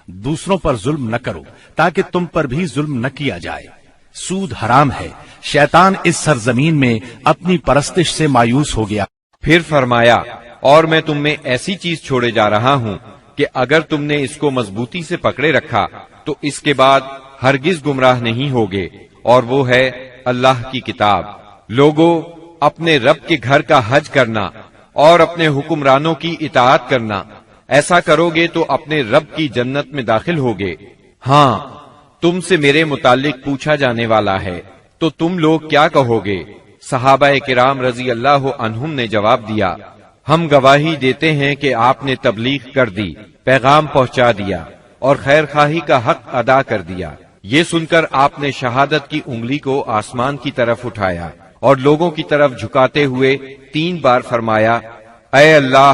دوسروں پر ظلم نہ کرو تاکہ تم پر بھی ظلم نہ کیا جائے۔ سود حرام ہے، شیطان اس سرزمین میں اپنی پرستش سے مایوس ہو گیا۔ پھر فرمایا، اور میں تم میں ایسی چیز چھوڑے جا رہا ہوں کہ اگر تم نے اس کو مضبوطی سے پکڑے رکھا تو اس کے بعد ہرگز گمراہ نہیں ہوگے، اور وہ ہے اللہ کی کتاب۔ لوگوں، اپنے رب کے گھر کا حج کرنا اور اپنے حکمرانوں کی اطاعت کرنا، ایسا کرو گے تو اپنے رب کی جنت میں داخل ہوگے۔ ہاں، تم سے میرے متعلق پوچھا جانے والا ہے، تو تم لوگ کیا کہو گے؟ صحابہ کرام رضی اللہ عنہم نے جواب دیا، ہم گواہی دیتے ہیں کہ آپ نے تبلیغ کر دی، پیغام پہنچا دیا اور خیر خواہی کا حق ادا کر دیا۔ یہ سن کر آپ نے شہادت کی انگلی کو آسمان کی طرف اٹھایا اور لوگوں کی طرف جھکاتے ہوئے 3 بار فرمایا، اے اللہ،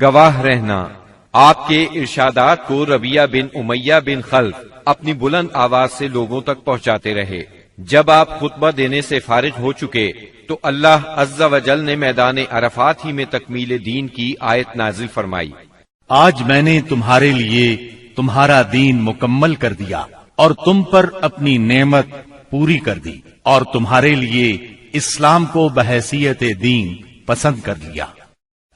گواہ رہنا۔ آپ کے ارشادات کو ربیہ بن امیہ بن خلف اپنی بلند آواز سے لوگوں تک پہنچاتے رہے۔ جب آپ خطبہ دینے سے فارغ ہو چکے تو اللہ عز و جل نے میدان عرفات ہی میں تکمیل دین کی آیت نازل فرمائی، آج میں نے تمہارے لیے تمہارا دین مکمل کر دیا اور تم پر اپنی نعمت پوری کر دی اور تمہارے لیے اسلام کو بحیثیت دین پسند کر لیا۔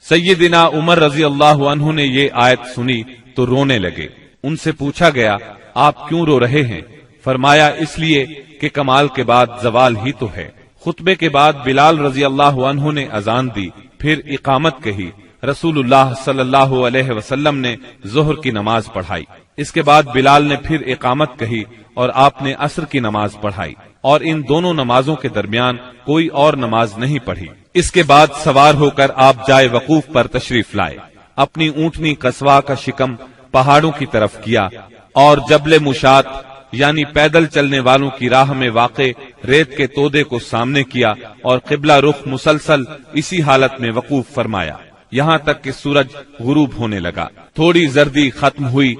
سیدنا عمر رضی اللہ عنہ نے یہ آیت سنی تو رونے لگے۔ ان سے پوچھا گیا، آپ کیوں رو رہے ہیں؟ فرمایا، اس لیے کہ کمال کے بعد زوال ہی تو ہے۔ خطبے کے بعد بلال رضی اللہ عنہ نے اذان دی، پھر اقامت کہی۔ رسول اللہ صلی اللہ علیہ وسلم نے ظہر کی نماز پڑھائی۔ اس کے بعد بلال نے پھر اقامت کہی اور آپ نے عصر کی نماز پڑھائی، اور ان دونوں نمازوں کے درمیان کوئی اور نماز نہیں پڑھی۔ اس کے بعد سوار ہو کر آپ جائے وقوف پر تشریف لائے۔ اپنی اونٹنی قصوا کا شکم پہاڑوں کی طرف کیا اور جبل مشات یعنی پیدل چلنے والوں کی راہ میں واقع ریت کے تودے کو سامنے کیا اور قبلہ رخ مسلسل اسی حالت میں وقوف فرمایا، یہاں تک کہ سورج غروب ہونے لگا۔ تھوڑی زردی ختم ہوئی،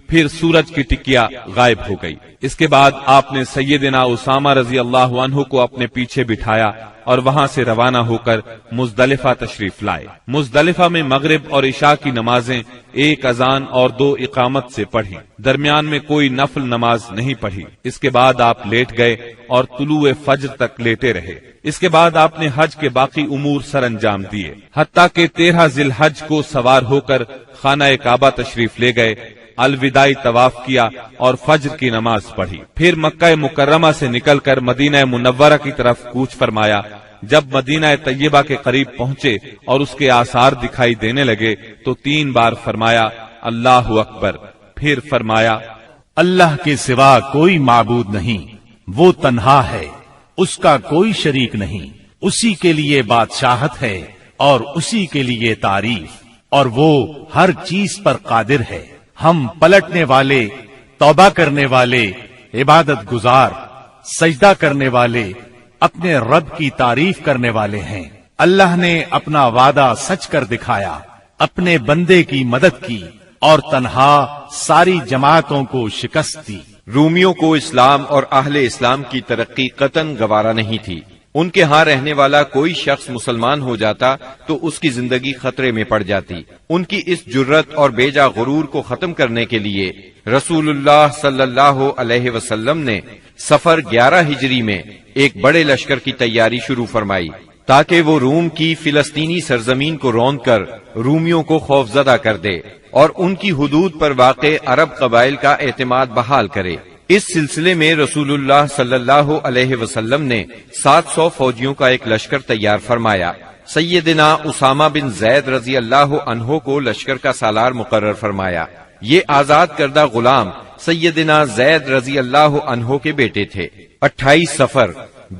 پھر سورج کی ٹکیا غائب ہو گئی۔ اس کے بعد آپ نے سیدنا اسامہ رضی اللہ عنہ کو اپنے پیچھے بٹھایا اور وہاں سے روانہ ہو کر مزدلفہ تشریف لائے۔ مزدلفہ میں مغرب اور عشاء کی نمازیں 1 اذان اور 2 اقامت سے پڑھی، درمیان میں کوئی نفل نماز نہیں پڑھی۔ اس کے بعد آپ لیٹ گئے اور طلوع فجر تک لیٹے رہے۔ اس کے بعد آپ نے حج کے باقی امور سر انجام دیے، حتیٰ کہ 13 ذی الحج کو سوار ہو کر خانہ کعبہ تشریف لے گئے، الوداعی طواف کیا اور فجر کی نماز پڑھی۔ پھر مکہ مکرمہ سے نکل کر مدینہ منورہ کی طرف کوچ فرمایا۔ جب مدینہ طیبہ کے قریب پہنچے اور اس کے آثار دکھائی دینے لگے تو 3 بار فرمایا، اللہ اکبر۔ پھر فرمایا، اللہ کے سوا کوئی معبود نہیں، وہ تنہا ہے، اس کا کوئی شریک نہیں، اسی کے لیے بادشاہت ہے اور اسی کے لیے تعریف، اور وہ ہر چیز پر قادر ہے۔ ہم پلٹنے والے، توبہ کرنے والے، عبادت گزار، سجدہ کرنے والے، اپنے رب کی تعریف کرنے والے ہیں۔ اللہ نے اپنا وعدہ سچ کر دکھایا، اپنے بندے کی مدد کی اور تنہا ساری جماعتوں کو شکست دی۔ رومیوں کو اسلام اور اہل اسلام کی ترقی قطعاً گوارا نہیں تھی۔ ان کے ہاں رہنے والا کوئی شخص مسلمان ہو جاتا تو اس کی زندگی خطرے میں پڑ جاتی۔ ان کی اس جرت اور بیجا غرور کو ختم کرنے کے لیے رسول اللہ صلی اللہ علیہ وسلم نے سفر 11 ہجری میں ایک بڑے لشکر کی تیاری شروع فرمائی تاکہ وہ روم کی فلسطینی سرزمین کو روند کر رومیوں کو خوفزدہ کر دے اور ان کی حدود پر واقع عرب قبائل کا اعتماد بحال کرے۔ اس سلسلے میں رسول اللہ صلی اللہ علیہ وسلم نے 700 فوجیوں کا ایک لشکر تیار فرمایا۔ سیدنا اسامہ بن زید رضی اللہ عنہ کو لشکر کا سالار مقرر فرمایا۔ یہ آزاد کردہ غلام سیدنا زید رضی اللہ عنہ کے بیٹے تھے۔ 28 صفر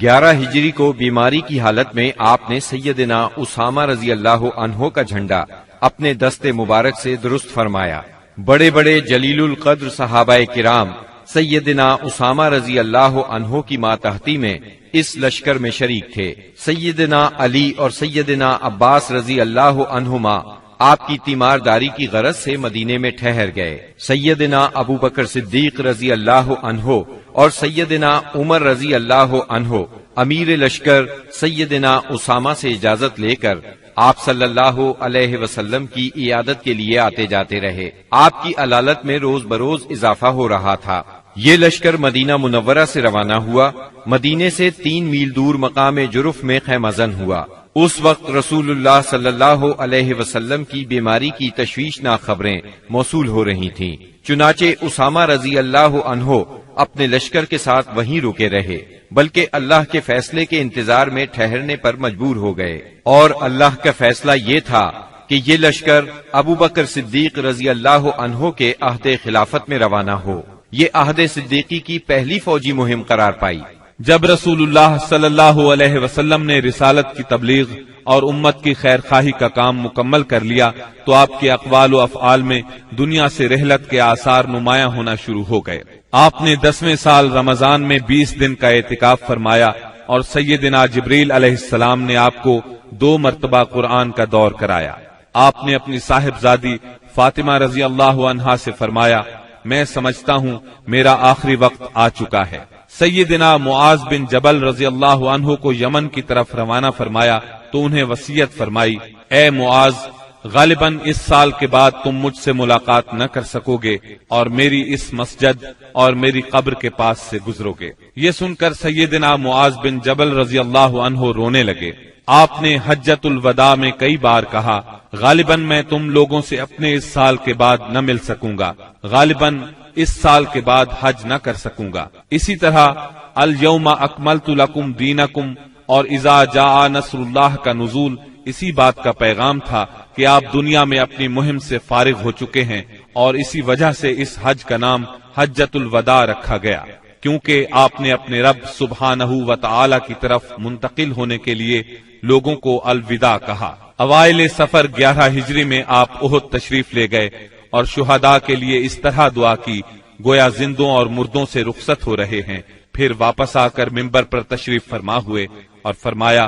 11 ہجری کو بیماری کی حالت میں آپ نے سیدنا اسامہ رضی اللہ عنہ کا جھنڈا اپنے دست مبارک سے درست فرمایا۔ بڑے بڑے جلیل القدر صحابہ کرام سیدنا اسامہ رضی اللہ عنہ کی ماتحتی میں اس لشکر میں شریک تھے۔ سیدنا علی اور سیدنا عباس رضی اللہ عنہما آپ کی تیمارداری کی غرض سے مدینے میں ٹھہر گئے۔ سیدنا ابو بکر صدیق رضی اللہ عنہ اور سیدنا عمر رضی اللہ عنہ امیر لشکر سیدنا اسامہ سے اجازت لے کر آپ صلی اللہ علیہ وسلم کی عیادت کے لیے آتے جاتے رہے۔ آپ کی علالت میں روز بروز اضافہ ہو رہا تھا۔ یہ لشکر مدینہ منورہ سے روانہ ہوا، مدینے سے 3 میل دور مقام جرف میں خیمہ زن ہوا۔ اس وقت رسول اللہ صلی اللہ علیہ وسلم کی بیماری کی تشویشناک خبریں موصول ہو رہی تھیں، چنانچہ اسامہ رضی اللہ عنہ اپنے لشکر کے ساتھ وہیں رکے رہے، بلکہ اللہ کے فیصلے کے انتظار میں ٹھہرنے پر مجبور ہو گئے، اور اللہ کا فیصلہ یہ تھا کہ یہ لشکر ابو بکر صدیق رضی اللہ عنہ کے عہد خلافت میں روانہ ہو۔ یہ عہد صدیقی کی پہلی فوجی مہم قرار پائی۔ جب رسول اللہ صلی اللہ علیہ وسلم نے رسالت کی تبلیغ اور امت کی خیر خواہی کا کام مکمل کر لیا تو آپ کے اقوال و افعال میں دنیا سے رحلت کے آثار نمایاں ہونا شروع ہو گئے۔ آپ نے 10ویں سال رمضان میں 20 دن کا اعتکاف فرمایا، اور سیدنا جبریل علیہ السلام نے آپ کو 2 مرتبہ قرآن کا دور کرایا۔ آپ نے اپنی صاحبزادی فاطمہ رضی اللہ عنہا سے فرمایا، میں سمجھتا ہوں میرا آخری وقت آ چکا ہے۔ سیدنا معاذ بن جبل رضی اللہ عنہ کو یمن کی طرف روانہ فرمایا تو انہیں وصیت فرمائی، اے معاذ، غالباً اس سال کے بعد تم مجھ سے ملاقات نہ کر سکو گے اور میری اس مسجد اور میری قبر کے پاس سے گزرو گے۔ یہ سن کر سیدنا معاذ بن جبل رضی اللہ عنہ رونے لگے۔ آپ نے حجۃ الوداع میں کئی بار کہا، غالباً میں تم لوگوں سے اپنے اس سال کے بعد نہ مل سکوں گا، غالباً اس سال کے بعد حج نہ کر سکوں گا۔ اسی طرح الیوم اکملت لکم دینکم اور اذا جاء نصر اللہ کا نزول اسی بات کا پیغام تھا کہ آپ دنیا میں اپنی مہم سے فارغ ہو چکے ہیں، اور اسی وجہ سے اس حج کا نام حجۃ الوداع رکھا گیا، کیونکہ آپ نے اپنے رب سبحانہ و تعالی کی طرف منتقل ہونے کے لیے لوگوں کو الوداع کہا۔ اوائل سفر 11 ہجری میں آپ احد تشریف لے گئے اور شہداء کے لیے اس طرح دعا کی گویا زندوں اور مردوں سے رخصت ہو رہے ہیں۔ پھر واپس آ کر منبر پر تشریف فرما ہوئے اور فرمایا،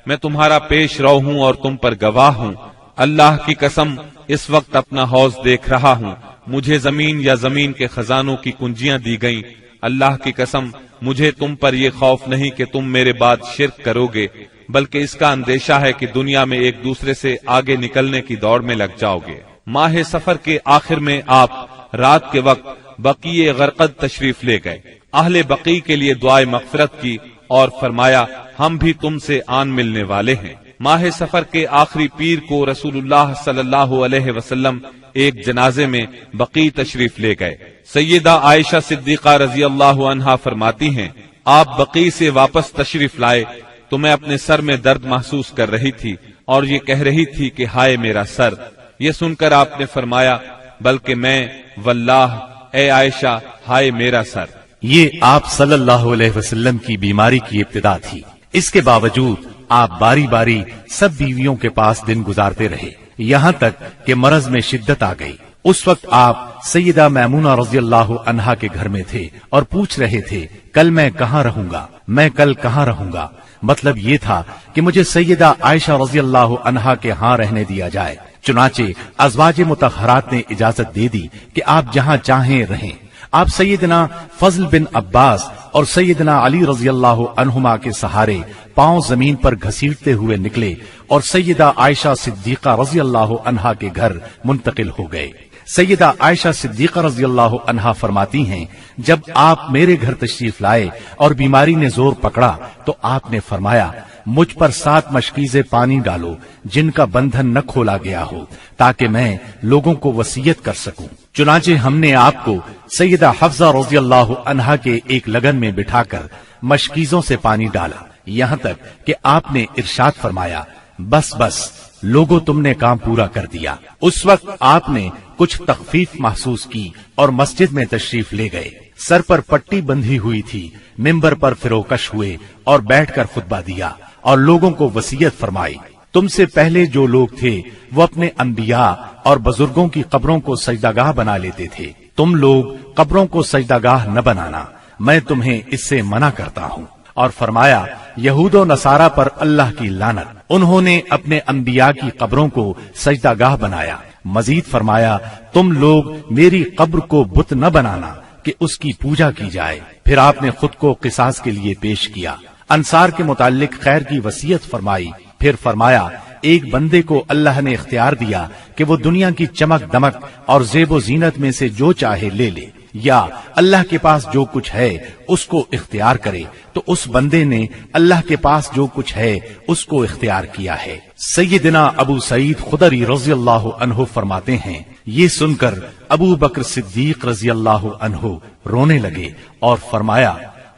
میں تمہارا پیش رو ہوں اور تم پر گواہ ہوں، اللہ کی قسم اس وقت اپنا حوض دیکھ رہا ہوں، مجھے زمین یا زمین کے خزانوں کی کنجیاں دی گئیں، اللہ کی قسم مجھے تم پر یہ خوف نہیں کہ تم میرے بعد شرک کرو گے، بلکہ اس کا اندیشہ ہے کہ دنیا میں ایک دوسرے سے آگے نکلنے کی دوڑ میں لگ جاؤ گے۔ ماہ سفر کے آخر میں آپ رات کے وقت بقیع غرقد تشریف لے گئے، اہل بقیع کے لیے دعائے مغفرت کی اور فرمایا، ہم بھی تم سے آن ملنے والے ہیں۔ ماہ سفر کے آخری پیر کو رسول اللہ صلی اللہ علیہ وسلم ایک جنازے میں بقیع تشریف لے گئے۔ سیدہ عائشہ صدیقہ رضی اللہ عنہا فرماتی ہیں، آپ بقیع سے واپس تشریف لائے تو میں اپنے سر میں درد محسوس کر رہی تھی اور یہ کہہ رہی تھی کہ ہائے میرا سر۔ یہ سن کر آپ نے فرمایا، بلکہ میں واللہ اے عائشہ ہائے میرا سر۔ یہ آپ صلی اللہ علیہ وسلم کی بیماری کی ابتدا تھی۔ اس کے باوجود آپ باری باری سب بیویوں کے پاس دن گزارتے رہے، یہاں تک کہ مرض میں شدت آ گئی۔ اس وقت آپ سیدہ میمونہ رضی اللہ عنہا کے گھر میں تھے اور پوچھ رہے تھے، کل میں کہاں رہوں گا، میں کل کہاں رہوں گا۔ مطلب یہ تھا کہ مجھے سیدہ عائشہ رضی اللہ عنہا کے ہاں رہنے دیا جائے۔ چنانچہ ازواج مطہرات نے اجازت دے دی کہ آپ جہاں چاہیں رہیں۔ آپ سیدنا فضل بن عباس اور سیدنا علی رضی اللہ عنہما کے سہارے پاؤں زمین پر گھسیٹتے ہوئے نکلے اور سیدہ عائشہ صدیقہ رضی اللہ عنہا کے گھر منتقل ہو گئے۔ سیدہ عائشہ صدیقہ رضی اللہ عنہا فرماتی ہیں، جب آپ میرے گھر تشریف لائے اور بیماری نے زور پکڑا تو آپ نے فرمایا، مجھ پر 7 مشکیزیں پانی ڈالو جن کا بندھن نہ کھولا گیا ہو، تاکہ میں لوگوں کو وصیت کر سکوں۔ چنانچہ ہم نے آپ کو سیدہ حفصہ رضی اللہ عنہا کے ایک لگن میں بٹھا کر مشکیزوں سے پانی ڈالا، یہاں تک کہ آپ نے ارشاد فرمایا، بس بس لوگوں تم نے کام پورا کر دیا۔ اس وقت آپ نے کچھ تخفیف محسوس کی اور مسجد میں تشریف لے گئے۔ سر پر پٹی بندھی ہوئی تھی، منبر پر فروکش ہوئے اور بیٹھ کر خطبہ دیا اور لوگوں کو وصیت فرمائی، تم سے پہلے جو لوگ تھے وہ اپنے انبیاء اور بزرگوں کی قبروں کو سجدہ بنا لیتے تھے، تم لوگ قبروں کو سجدہ نہ بنانا، میں تمہیں اس سے منع کرتا ہوں۔ اور فرمایا، یہود و نصارہ پر اللہ کی لعنت، انہوں نے اپنے انبیاء کی قبروں کو سجدہ بنایا۔ مزید فرمایا، تم لوگ میری قبر کو بت نہ بنانا کہ اس کی پوجا کی جائے۔ پھر آپ نے خود کو قصاص کے لیے پیش کیا، انصار کے متعلق خیر کی وصیت فرمائی۔ پھر فرمایا، ایک بندے کو اللہ نے اختیار دیا کہ وہ دنیا کی چمک دمک اور زیب و زینت میں سے جو چاہے لے لے، یا اللہ کے پاس جو کچھ ہے اس کو اختیار کرے، تو اس بندے نے اللہ کے پاس جو کچھ ہے اس کو اختیار کیا ہے۔ سیدنا ابو سعید خدری رضی اللہ عنہ فرماتے ہیں، یہ سن کر ابو بکر صدیق رضی اللہ عنہ رونے لگے اور فرمایا،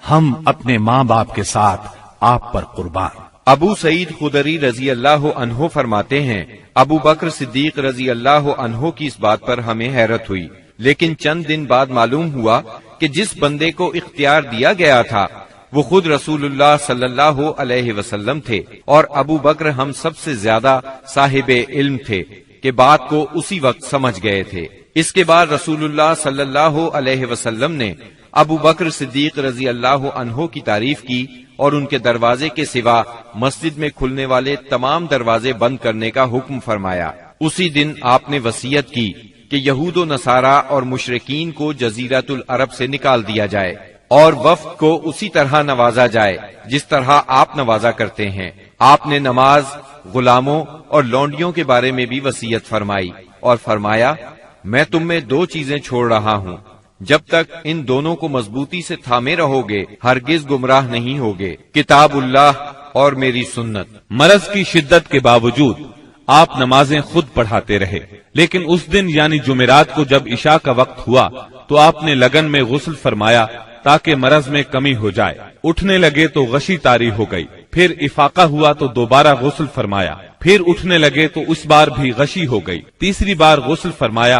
ہم اپنے ماں باپ کے ساتھ آپ پر قربان۔ ابو سعید خدری رضی اللہ عنہ فرماتے ہیں، ابو بکر صدیق رضی اللہ عنہ کی اس بات پر ہمیں حیرت ہوئی، لیکن چند دن بعد معلوم ہوا کہ جس بندے کو اختیار دیا گیا تھا وہ خود رسول اللہ صلی اللہ علیہ وسلم تھے، اور ابو بکر ہم سب سے زیادہ صاحب علم تھے کہ بات کو اسی وقت سمجھ گئے تھے۔ اس کے بعد رسول اللہ صلی اللہ علیہ وسلم نے ابو بکر صدیق رضی اللہ عنہ کی تعریف کی اور ان کے دروازے کے سوا مسجد میں کھلنے والے تمام دروازے بند کرنے کا حکم فرمایا۔ اسی دن آپ نے وصیت کی کہ یہود و نصارہ اور مشرکین کو جزیرۃ العرب سے نکال دیا جائے اور وفد کو اسی طرح نوازا جائے جس طرح آپ نوازا کرتے ہیں۔ آپ نے نماز، غلاموں اور لونڈیوں کے بارے میں بھی وصیت فرمائی اور فرمایا، میں تم میں دو چیزیں چھوڑ رہا ہوں، جب تک ان دونوں کو مضبوطی سے تھامے رہو گے ہرگز گمراہ نہیں ہوگے، کتاب اللہ اور میری سنت۔ مرض کی شدت کے باوجود آپ نمازیں خود پڑھاتے رہے، لیکن اس دن یعنی جمعرات کو جب عشاء کا وقت ہوا تو آپ نے لگن میں غسل فرمایا تاکہ مرض میں کمی ہو جائے۔ اٹھنے لگے تو غشی طاری ہو گئی، پھر افاقہ ہوا تو دوبارہ غسل فرمایا، پھر اٹھنے لگے تو اس بار بھی غشی ہو گئی، تیسری بار غسل فرمایا،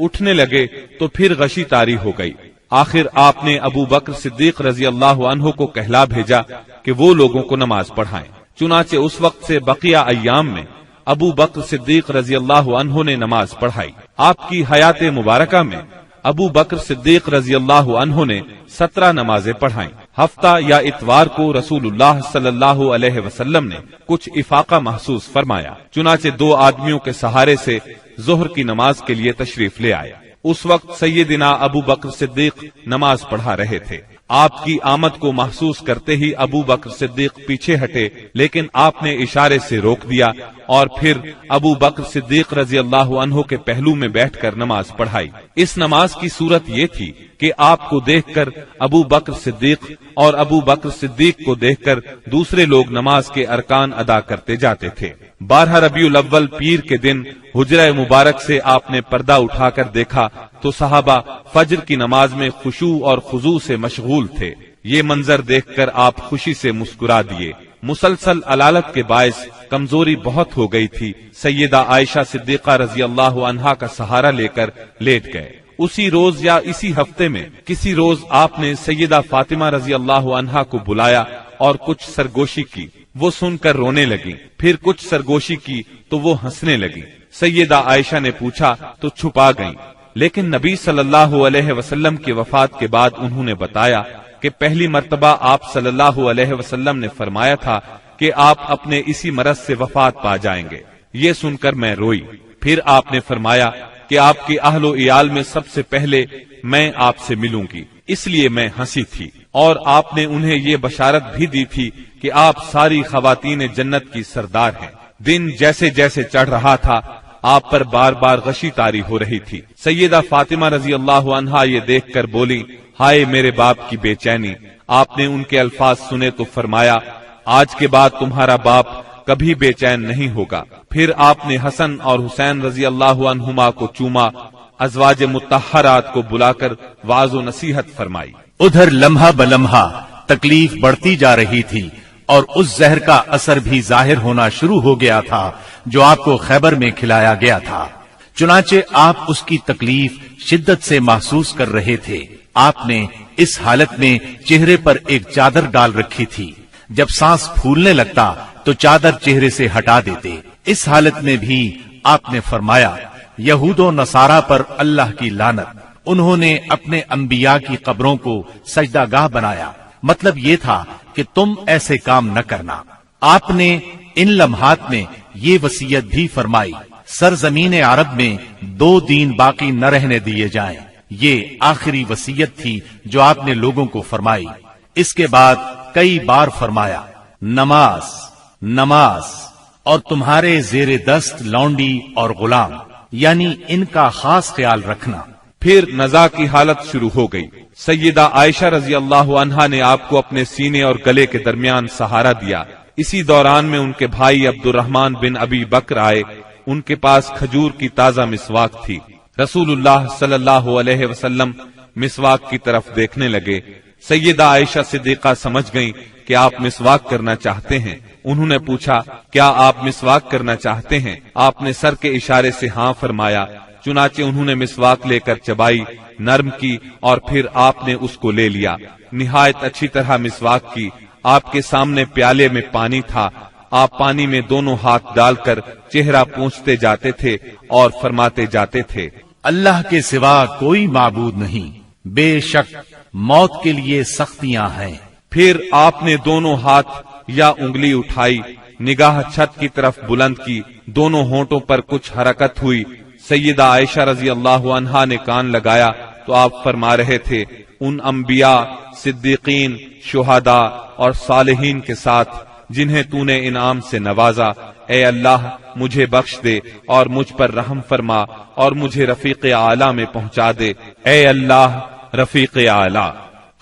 اٹھنے لگے تو پھر غشی طاری ہو گئی۔ آخر آپ نے ابو بکر صدیق رضی اللہ عنہ کو کہلا بھیجا کہ وہ لوگوں کو نماز پڑھائیں۔ چنانچہ اس وقت سے بقیہ ایام میں ابو بکر صدیق رضی اللہ عنہ نے نماز پڑھائی۔ آپ کی حیات مبارکہ میں ابو بکر صدیق رضی اللہ عنہ نے 17 نمازیں پڑھائیں۔ ہفتہ یا اتوار کو رسول اللہ صلی اللہ علیہ وسلم نے کچھ افاقہ محسوس فرمایا، چنانچہ 2 آدمیوں کے سہارے سے ظہر کی نماز کے لیے تشریف لے آئے۔ اس وقت سیدنا ابو بکر صدیق نماز پڑھا رہے تھے۔ آپ کی آمد کو محسوس کرتے ہی ابو بکر صدیق پیچھے ہٹے، لیکن آپ نے اشارے سے روک دیا اور پھر ابو بکر صدیق رضی اللہ عنہ کے پہلو میں بیٹھ کر نماز پڑھائی۔ اس نماز کی صورت یہ تھی کہ آپ کو دیکھ کر ابو بکر صدیق اور ابو بکر صدیق کو دیکھ کر دوسرے لوگ نماز کے ارکان ادا کرتے جاتے تھے۔ 12 ربیع الاول پیر کے دن حجرہ مبارک سے آپ نے پردہ اٹھا کر دیکھا تو صحابہ فجر کی نماز میں خشوع اور خضوع سے مشغول تھے۔ یہ منظر دیکھ کر آپ خوشی سے مسکرا دیے۔ مسلسل علالت کے باعث کمزوری بہت ہو گئی تھی۔ سیدہ عائشہ صدیقہ رضی اللہ عنہا کا سہارا لے کر لیٹ گئے۔ اسی روز یا اسی ہفتے میں کسی روز آپ نے سیدہ فاطمہ رضی اللہ عنہا کو بلایا اور کچھ سرگوشی کی، وہ سن کر رونے لگی، پھر کچھ سرگوشی کی تو وہ ہنسنے لگی۔ سیدہ عائشہ نے پوچھا تو چھپا گئیں، لیکن نبی صلی اللہ علیہ وسلم کی وفات کے بعد انہوں نے بتایا کہ پہلی مرتبہ آپ صلی اللہ علیہ وسلم نے فرمایا تھا کہ آپ اپنے اسی مرض سے وفات پا جائیں گے۔ یہ سن کر میں روئی۔ پھر آپ نے فرمایا کہ آپ کے اہل و عیال میں سب سے پہلے میں آپ سے ملوں گی، اس لیے میں ہنسی تھی، اور آپ نے انہیں یہ بشارت بھی دی تھی کہ آپ ساری خواتین جنت کی سردار ہیں۔ دن جیسے جیسے چڑھ رہا تھا آپ پر بار بار غشی طاری ہو رہی تھی۔ سیدہ فاطمہ رضی اللہ عنہا یہ دیکھ کر بولی، ہائے میرے باپ کی بے چینی۔ آپ نے ان کے الفاظ سنے تو فرمایا، آج کے بعد تمہارا باپ کبھی بے چین نہیں ہوگا۔ پھر آپ نے حسن اور حسین رضی اللہ عنہما کو چوما، ازواج مطہرات کو بلا کر وعظ و نصیحت فرمائی۔ ادھر لمحہ بلمحہ تکلیف بڑھتی جا رہی تھی اور اس زہر کا اثر بھی ظاہر ہونا شروع ہو گیا تھا جو آپ کو خیبر میں کھلایا گیا تھا۔ چنانچہ آپ اس کی تکلیف شدت سے محسوس کر رہے تھے۔ آپ نے اس حالت میں چہرے پر ایک چادر ڈال رکھی تھی، جب سانس پھولنے لگتا تو چادر چہرے سے ہٹا دیتے۔ اس حالت میں بھی آپ نے فرمایا، یہود و نصارہ پر اللہ کی لعنت، انہوں نے اپنے انبیاء کی قبروں کو سجدہ گاہ بنایا، مطلب یہ تھا کہ تم ایسے کام نہ کرنا۔ آپ نے ان لمحات میں یہ وصیت بھی فرمائی، سرزمین عرب میں 2 دین باقی نہ رہنے دیے جائیں۔ یہ آخری وصیت تھی جو آپ نے لوگوں کو فرمائی۔ اس کے بعد کئی بار فرمایا، نماز نماز اور تمہارے زیر دست لونڈی اور غلام، یعنی ان کا خاص خیال رکھنا۔ پھر نزاع کی حالت شروع ہو گئی۔ سیدہ عائشہ رضی اللہ عنہا نے آپ کو اپنے سینے اور گلے کے درمیان سہارا دیا۔ اسی دوران میں ان کے بھائی عبد الرحمن بن ابی بکر آئے۔ ان کے پاس کھجور کی تازہ مسواک تھی۔ رسول اللہ صلی اللہ علیہ وسلم مسواک کی طرف دیکھنے لگے۔ سیدہ عائشہ صدیقہ سمجھ گئیں کہ آپ مسواک کرنا چاہتے ہیں۔ انہوں نے پوچھا، کیا آپ مسواک کرنا چاہتے ہیں؟ آپ نے سر کے اشارے سے ہاں فرمایا۔ چنانچہ انہوں نے مسواک لے کر چبائی، نرم کی اور پھر آپ نے اس کو لے لیا۔ نہایت اچھی طرح مسواک کی۔ آپ کے سامنے پیالے میں پانی تھا۔ آپ پانی میں دونوں ہاتھ ڈال کر چہرہ پوچھتے جاتے تھے اور فرماتے جاتے تھے، اللہ کے سوا کوئی معبود نہیں، بے شک موت کے لیے سختیاں ہیں۔ پھر آپ نے دونوں ہاتھ یا انگلی اٹھائی، نگاہ چھت کی طرف بلند کی، دونوں ہونٹوں پر کچھ حرکت ہوئی۔ سیدہ عائشہ رضی اللہ عنہا نے کان لگایا تو آپ فرما رہے تھے، ان انبیاء، صدیقین، شہداء اور صالحین کے ساتھ جنہیں تو نے انعام سے نوازا، اے اللہ مجھے بخش دے اور مجھ پر رحم فرما اور مجھے رفیق اعلیٰ میں پہنچا دے، اے اللہ رفیق اعلیٰ۔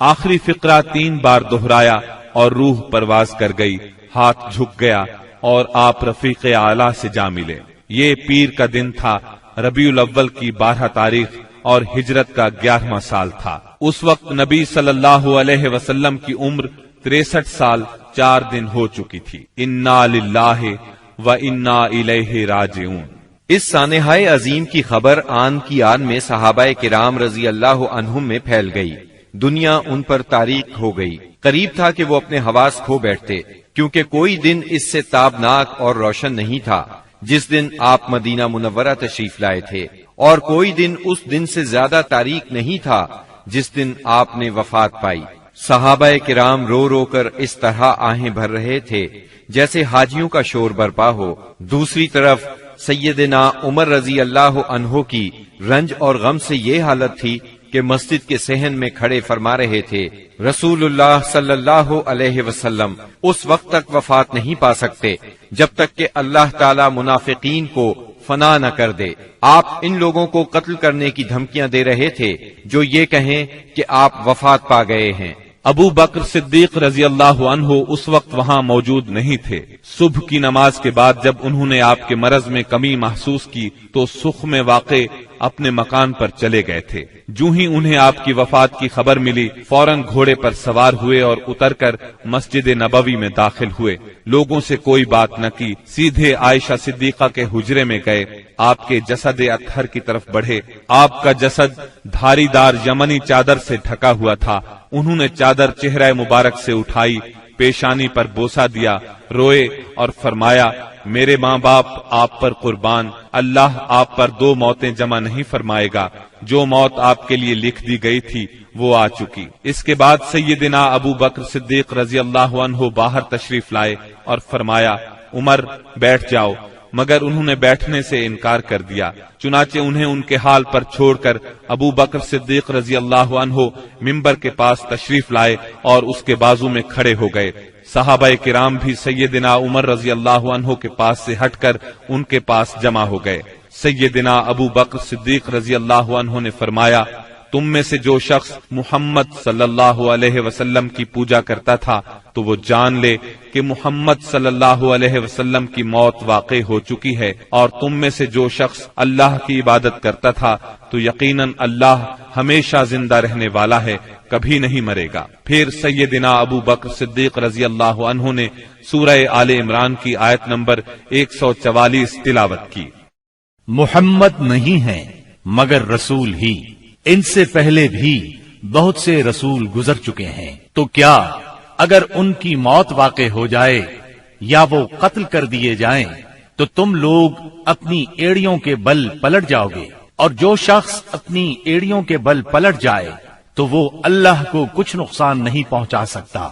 آخری فقرہ 3 بار دہرایا اور روح پرواز کر گئی، ہاتھ جھک گیا اور آپ رفیق اعلیٰ سے جا ملے۔ یہ پیر کا دن تھا، ربیع الاول کی 12 تاریخ اور ہجرت کا 11واں سال تھا۔ اس وقت نبی صلی اللہ علیہ وسلم کی عمر 63 سال 4 دن ہو چکی تھی۔ انا للہ و انا الیہ راجعون۔ اس سانحہ عظیم کی خبر آن کی آن میں صحابہ کرام رضی اللہ عنہم میں پھیل گئی۔ دنیا ان پر تاریک ہو گئی۔ قریب تھا کہ وہ اپنے حواس کھو بیٹھتے، کیونکہ کوئی دن اس سے تابناک اور روشن نہیں تھا جس دن آپ مدینہ منورہ تشریف لائے تھے، اور کوئی دن اس دن سے زیادہ تاریک نہیں تھا جس دن آپ نے وفات پائی۔ صحابہ کرام رو رو کر اس طرح آہیں بھر رہے تھے جیسے حاجیوں کا شور برپا ہو۔ دوسری طرف سیدنا عمر رضی اللہ عنہ کی رنج اور غم سے یہ حالت تھی کہ مسجد کے صحن میں کھڑے فرما رہے تھے، رسول اللہ صلی اللہ علیہ وسلم اس وقت تک وفات نہیں پا سکتے جب تک کہ اللہ تعالی منافقین کو فنا نہ کر دے۔ آپ ان لوگوں کو قتل کرنے کی دھمکیاں دے رہے تھے جو یہ کہیں کہ آپ وفات پا گئے ہیں۔ ابو بکر صدیق رضی اللہ عنہ اس وقت وہاں موجود نہیں تھے۔ صبح کی نماز کے بعد جب انہوں نے آپ کے مرض میں کمی محسوس کی تو سخ میں واقع اپنے مکان پر چلے گئے تھے۔ جو ہی انہیں آپ کی وفات کی خبر ملی، فوراً گھوڑے پر سوار ہوئے اور اتر کر مسجد نبوی میں داخل ہوئے۔ لوگوں سے کوئی بات نہ کی، سیدھے عائشہ صدیقہ کے حجرے میں گئے، آپ کے جسد اطہر کی طرف بڑھے۔ آپ کا جسد دھاری دار یمنی چادر سے ڈھکا ہوا تھا۔ انہوں نے چادر چہرہ مبارک سے اٹھائی، پیشانی پر بوسہ دیا، روئے اور فرمایا، میرے ماں باپ آپ پر قربان، اللہ آپ پر 2 موتیں جمع نہیں فرمائے گا۔ جو موت آپ کے لیے لکھ دی گئی تھی وہ آ چکی۔ اس کے بعد سیدنا ابو بکر صدیق رضی اللہ عنہ باہر تشریف لائے اور فرمایا، عمر بیٹھ جاؤ، مگر انہوں نے بیٹھنے سے انکار کر دیا۔ چنانچہ انہیں ان کے حال پر چھوڑ کر ابو بکر صدیق رضی اللہ عنہ منبر کے پاس تشریف لائے اور اس کے بازو میں کھڑے ہو گئے۔ صحابہ کرام بھی سیدنا عمر رضی اللہ عنہ کے پاس سے ہٹ کر ان کے پاس جمع ہو گئے۔ سیدنا ابو بکر صدیق رضی اللہ عنہ نے فرمایا، تم میں سے جو شخص محمد صلی اللہ علیہ وسلم کی پوجا کرتا تھا تو وہ جان لے کہ محمد صلی اللہ علیہ وسلم کی موت واقع ہو چکی ہے، اور تم میں سے جو شخص اللہ کی عبادت کرتا تھا تو یقیناً اللہ ہمیشہ زندہ رہنے والا ہے، کبھی نہیں مرے گا۔ پھر سیدنا ابو بکر صدیق رضی اللہ عنہ نے سورہ آل عمران کی آیت نمبر 144 تلاوت کی۔ محمد نہیں ہیں مگر رسول ہی، ان سے پہلے بھی بہت سے رسول گزر چکے ہیں، تو کیا اگر ان کی موت واقع ہو جائے یا وہ قتل کر دیے جائیں تو تم لوگ اپنی ایڑیوں کے بل پلٹ جاؤ گے؟ اور جو شخص اپنی ایڑیوں کے بل پلٹ جائے تو وہ اللہ کو کچھ نقصان نہیں پہنچا سکتا۔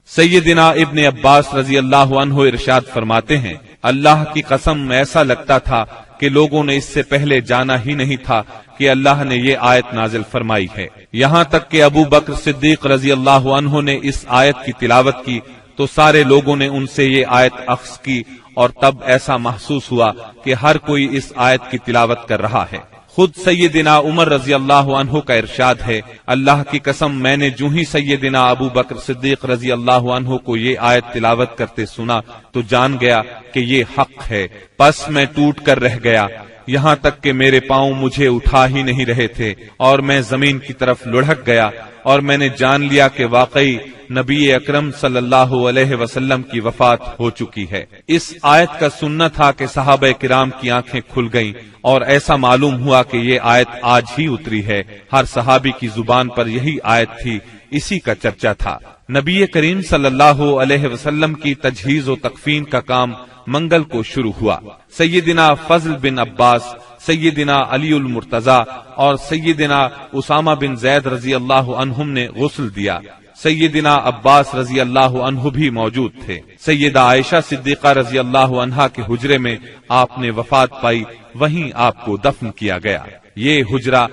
سیدنا ابن عباس رضی اللہ عنہ ارشاد فرماتے ہیں، اللہ کی قسم ایسا لگتا تھا کہ لوگوں نے اس سے پہلے جانا ہی نہیں تھا کہ اللہ نے یہ آیت نازل فرمائی ہے۔ یہاں تک کہ ابو بکر صدیق رضی اللہ عنہ نے اس آیت کی تلاوت کی تو سارے لوگوں نے ان سے یہ آیت اخذ کی اور تب ایسا محسوس ہوا کہ ہر کوئی اس آیت کی تلاوت کر رہا ہے۔ خود سیدنا عمر رضی اللہ عنہ کا ارشاد ہے، اللہ کی قسم میں نے جو ہی سیدنا ابو بکر صدیق رضی اللہ عنہ کو یہ آیت تلاوت کرتے سنا تو جان گیا کہ یہ حق ہے، پس میں ٹوٹ کر رہ گیا، یہاں تک کہ میرے پاؤں مجھے اٹھا ہی نہیں رہے تھے اور میں زمین کی طرف لڑھک گیا، اور میں نے جان لیا کہ واقعی نبی اکرم صلی اللہ علیہ وسلم کی وفات ہو چکی ہے۔ اس آیت کا سننا تھا کہ صحابہ کرام کی آنکھیں کھل گئیں اور ایسا معلوم ہوا کہ یہ آیت آج ہی اتری ہے، ہر صحابی کی زبان پر یہی آیت تھی، اسی کا چرچا تھا۔ نبی کریم صلی اللہ علیہ وسلم کی تجہیز و تکفین کا کام منگل کو شروع ہوا۔ سیدنا فضل بن عباس، سیدنا علی المرتضی اور سیدنا اسامہ بن زید رضی اللہ عنہم نے غسل دیا۔ سیدنا عباس رضی اللہ عنہ بھی موجود تھے۔ سیدہ عائشہ صدیقہ رضی اللہ عنہا کے حجرے میں آپ نے وفات پائی، وہیں آپ کو دفن کیا گیا۔ یہ حجرہ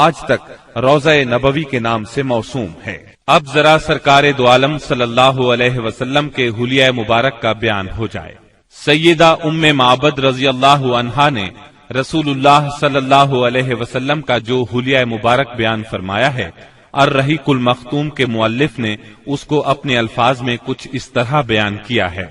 آج تک روضہ نبوی کے نام سے موسوم ہے۔ اب ذرا سرکار دو عالم صلی اللہ علیہ وسلم کے حلیہ مبارک کا بیان ہو جائے۔ سیدہ ام معبد رضی اللہ عنہا نے رسول اللہ صلی اللہ علیہ وسلم کا جو حلیہ مبارک بیان فرمایا ہے، الرحیق المختوم کے مؤلف نے اس کو اپنے الفاظ میں کچھ اس طرح بیان کیا ہے: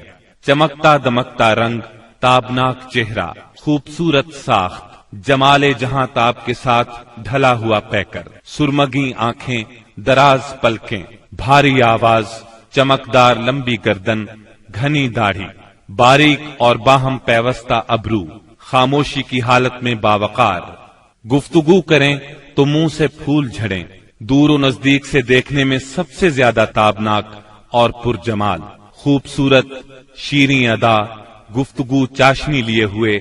چمکتا دمکتا رنگ، تابناک چہرہ، خوبصورت ساخت، جمال جہاں تاب کے ساتھ ڈھلا ہوا پیکر، سرمگی آنکھیں، دراز پلکیں، بھاری آواز، چمکدار لمبی گردن، گھنی داڑھی، باریک اور باہم پیوستہ ابرو، خاموشی کی حالت میں باوقار، گفتگو کریں تو منہ سے پھول جھڑیں، دور و نزدیک سے دیکھنے میں سب سے زیادہ تابناک اور پرجمال، خوبصورت، شیریں ادا، گفتگو چاشنی لیے ہوئے،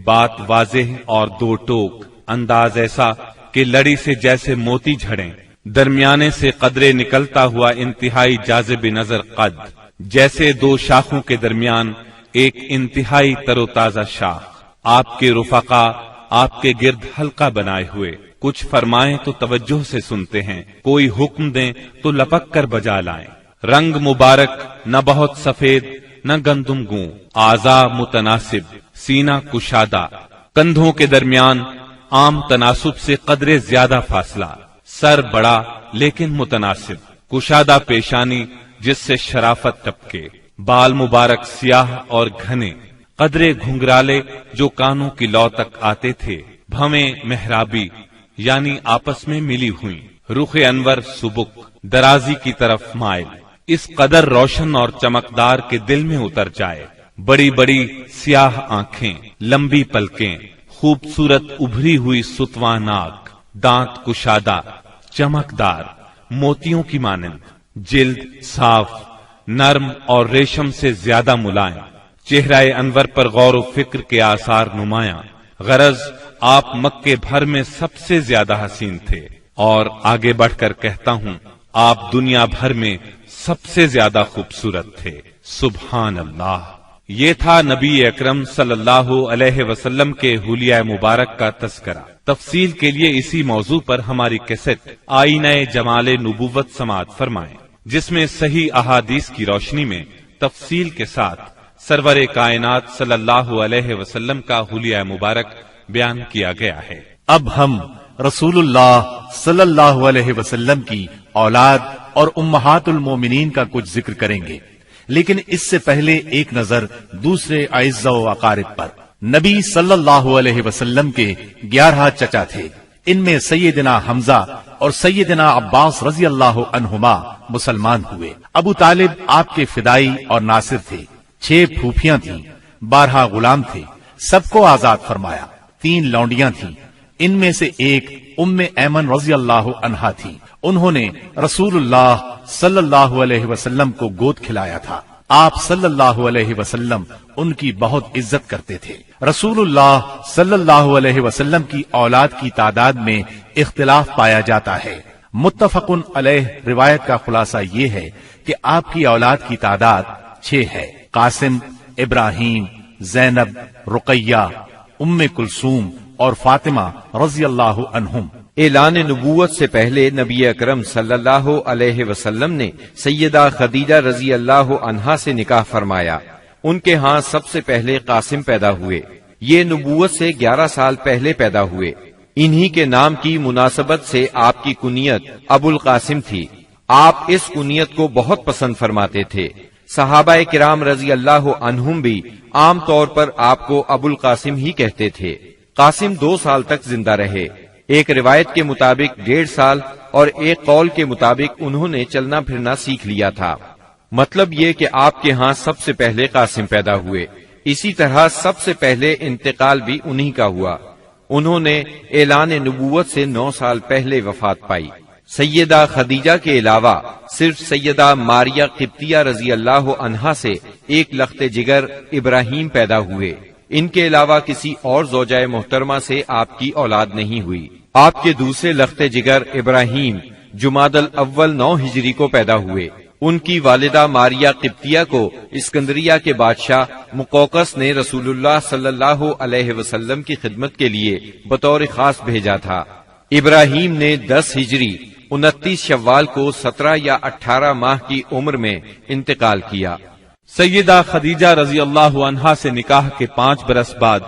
بات واضح اور دو ٹوک، انداز ایسا کہ لڑی سے جیسے موتی جھڑیں، درمیانے سے قدرے نکلتا ہوا انتہائی جاذب نظر قد، جیسے دو شاخوں کے درمیان ایک انتہائی تر و تازہ شاخ، آپ کے رفقا آپ کے گرد حلقہ بنائے ہوئے، کچھ فرمائیں تو توجہ سے سنتے ہیں، کوئی حکم دیں تو لپک کر بجا لائیں، رنگ مبارک نہ بہت سفید نہ گندم گوں، اعضاء متناسب، سینہ کشادہ، کندھوں کے درمیان عام تناسب سے قدرے زیادہ فاصلہ، سر بڑا لیکن متناسب، کشادہ پیشانی جس سے شرافت ٹپکے، بال مبارک سیاہ اور گھنے، قدرے گھنگرالے جو کانوں کی لو تک آتے تھے، بھویں محرابی یعنی آپس میں ملی ہوئی، رخ انور سبک، درازی کی طرف مائل، اس قدر روشن اور چمکدار کے دل میں اتر جائے، بڑی بڑی سیاہ آنکھیں، لمبی پلکیں، خوبصورت ابھری ہوئی ستواں ناک، دانت کشادہ، چمکدار، موتیوں کی مانند، جلد صاف، نرم اور ریشم سے زیادہ ملائم، چہرہ انور پر غور و فکر کے آثار نمایاں، غرض آپ مکے بھر میں سب سے زیادہ حسین تھے، اور آگے بڑھ کر کہتا ہوں آپ دنیا بھر میں سب سے زیادہ خوبصورت تھے، سبحان اللہ۔ یہ تھا نبی اکرم صلی اللہ علیہ وسلم کے حلیہ مبارک کا تذکرہ۔ تفصیل کے لیے اسی موضوع پر ہماری کیسٹ آئینہ جمال نبوت سماعت فرمائیں، جس میں صحیح احادیث کی روشنی میں تفصیل کے ساتھ سرور کائنات صلی اللہ علیہ وسلم کا حلیہ مبارک بیان کیا گیا ہے۔ اب ہم رسول اللہ صلی اللہ علیہ وسلم کی اولاد اور امہات المومنین کا کچھ ذکر کریں گے، لیکن اس سے پہلے ایک نظر دوسرے اعزاء و اقارب پر۔ نبی صلی اللہ علیہ وسلم کے 11 چچا تھے، ان میں سیدنا حمزہ اور سیدنا عباس رضی اللہ عنہما مسلمان ہوئے۔ ابو طالب آپ کے فدائی اور ناصر تھے، 6 پھوپھیاں تھیں، 12 غلام تھے، سب کو آزاد فرمایا، 3 لونڈیاں تھیں، ان میں سے ایک ام ایمن رضی اللہ عنہا تھی، انہوں نے رسول اللہ صلی اللہ علیہ وسلم کو گود کھلایا تھا، آپ صلی اللہ علیہ وسلم ان کی بہت عزت کرتے تھے۔ رسول اللہ صلی اللہ علیہ وسلم کی اولاد کی تعداد میں اختلاف پایا جاتا ہے، متفق علیہ روایت کا خلاصہ یہ ہے کہ آپ کی اولاد کی تعداد 6 ہے، قاسم، ابراہیم، زینب، رقیہ، ام کلثوم اور فاطمہ رضی اللہ عنہم۔ اعلان نبوت سے پہلے نبی اکرم صلی اللہ علیہ وسلم نے سیدہ خدیجہ رضی اللہ عنہا سے نکاح فرمایا۔ ان کے ہاں سب سے پہلے قاسم پیدا ہوئے، یہ نبوت سے 11 سال پہلے پیدا ہوئے۔ انہی کے نام کی مناسبت سے آپ کی کنیت ابو القاسم تھی۔ آپ اس کنیت کو بہت پسند فرماتے تھے۔ صحابہ کرام رضی اللہ عنہم بھی عام طور پر آپ کو ابو القاسم ہی کہتے تھے۔ قاسم 2 سال تک زندہ رہے، ایک روایت کے مطابق 1.5 سال اور ایک قول کے مطابق انہوں نے چلنا پھرنا سیکھ لیا تھا۔ مطلب یہ کہ آپ کے ہاں سب سے پہلے قاسم پیدا ہوئے، اسی طرح سب سے پہلے انتقال بھی انہی کا ہوا۔ انہوں نے اعلان نبوت سے 9 سال پہلے وفات پائی۔ سیدہ خدیجہ کے علاوہ صرف سیدہ ماریہ قبطیہ رضی اللہ عنہا سے ایک لخت جگر ابراہیم پیدا ہوئے۔ ان کے علاوہ کسی اور زوجہ محترمہ سے آپ کی اولاد نہیں ہوئی۔ آپ کے دوسرے لخت جگر ابراہیم جمادی الاول 9 ہجری کو پیدا ہوئے۔ ان کی والدہ ماریہ قبطیہ کو اسکندریہ کے بادشاہ مقوقس نے رسول اللہ صلی اللہ علیہ وسلم کی خدمت کے لیے بطور خاص بھیجا تھا۔ ابراہیم نے 10 ہجری 29 شوال کو 17 یا 18 ماہ کی عمر میں انتقال کیا۔ سیدہ خدیجہ رضی اللہ عنہا سے نکاح کے 5 برس بعد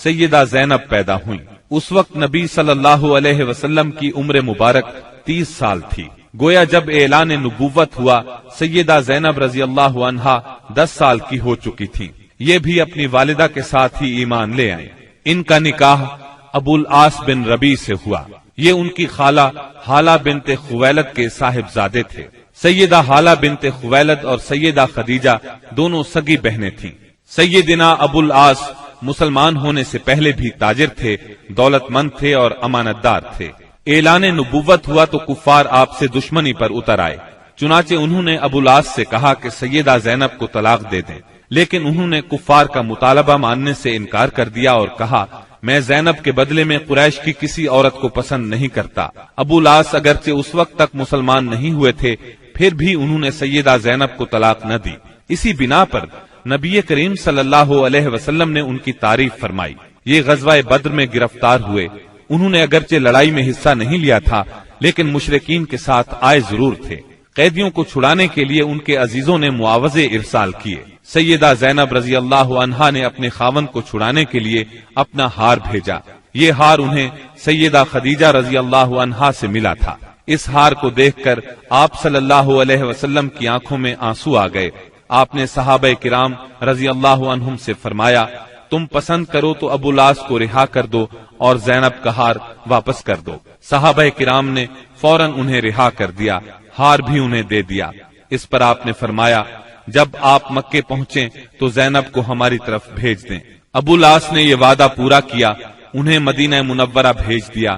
سیدہ زینب پیدا ہوئیں۔ اس وقت نبی صلی اللہ علیہ وسلم کی عمر مبارک 30 سال تھی۔ گویا جب اعلان نبوت ہوا سیدہ زینب رضی اللہ عنہا 10 سال کی ہو چکی تھی۔ یہ بھی اپنی والدہ کے ساتھ ہی ایمان لے آئیں۔ ان کا نکاح ابو العاص بن ربیع سے ہوا۔ یہ ان کی خالہ حالہ بنت خویلد کے صاحبزادے تھے۔ سیدہ حالہ بنت خویلد اور سیدہ خدیجہ دونوں سگی بہنیں تھیں۔ سیدنا ابو العاص مسلمان ہونے سے پہلے بھی تاجر تھے، دولت مند تھے اور امانت دار تھے۔ اعلان نبوت ہوا تو کفار آپ سے دشمنی پر اتر آئے، چنانچہ انہوں نے ابو العاص سے کہا کہ سیدہ زینب کو طلاق دے دیں، لیکن انہوں نے کفار کا مطالبہ ماننے سے انکار کر دیا اور کہا میں زینب کے بدلے میں قریش کی کسی عورت کو پسند نہیں کرتا۔ ابو العاص اگرچہ اس وقت تک مسلمان نہیں ہوئے تھے، پھر بھی انہوں نے سیدہ زینب کو طلاق نہ دی۔ اسی بنا پر نبی کریم صلی اللہ علیہ وسلم نے ان کی تعریف فرمائی۔ یہ غزوہ بدر میں گرفتار ہوئے۔ انہوں نے اگرچہ لڑائی میں حصہ نہیں لیا تھا، لیکن مشرکین کے ساتھ آئے ضرور تھے۔ قیدیوں کو چھڑانے کے لیے ان کے عزیزوں نے معاوضے ارسال کیے۔ سیدہ زینب رضی اللہ عنہا نے اپنے خاوند کو چھڑانے کے لیے اپنا ہار بھیجا۔ یہ ہار انہیں سیدہ خدیجہ رضی اللہ عنہا سے ملا تھا۔ اس ہار کو دیکھ کر آپ صلی اللہ علیہ وسلم کی آنکھوں میں آنسو آ گئے۔ آپ نے صحابہ کرام رضی اللہ عنہم سے فرمایا تم پسند کرو تو ابو العاص کو رہا کر دو اور زینب کا ہار واپس کر دو۔ صحابہ کرام نے فوراً انہیں رہا کر دیا، ہار بھی انہیں دے دیا۔ اس پر آپ نے فرمایا جب آپ مکے پہنچیں تو زینب کو ہماری طرف بھیج دیں۔ ابو العاص نے یہ وعدہ پورا کیا، انہیں مدینہ منورہ بھیج دیا۔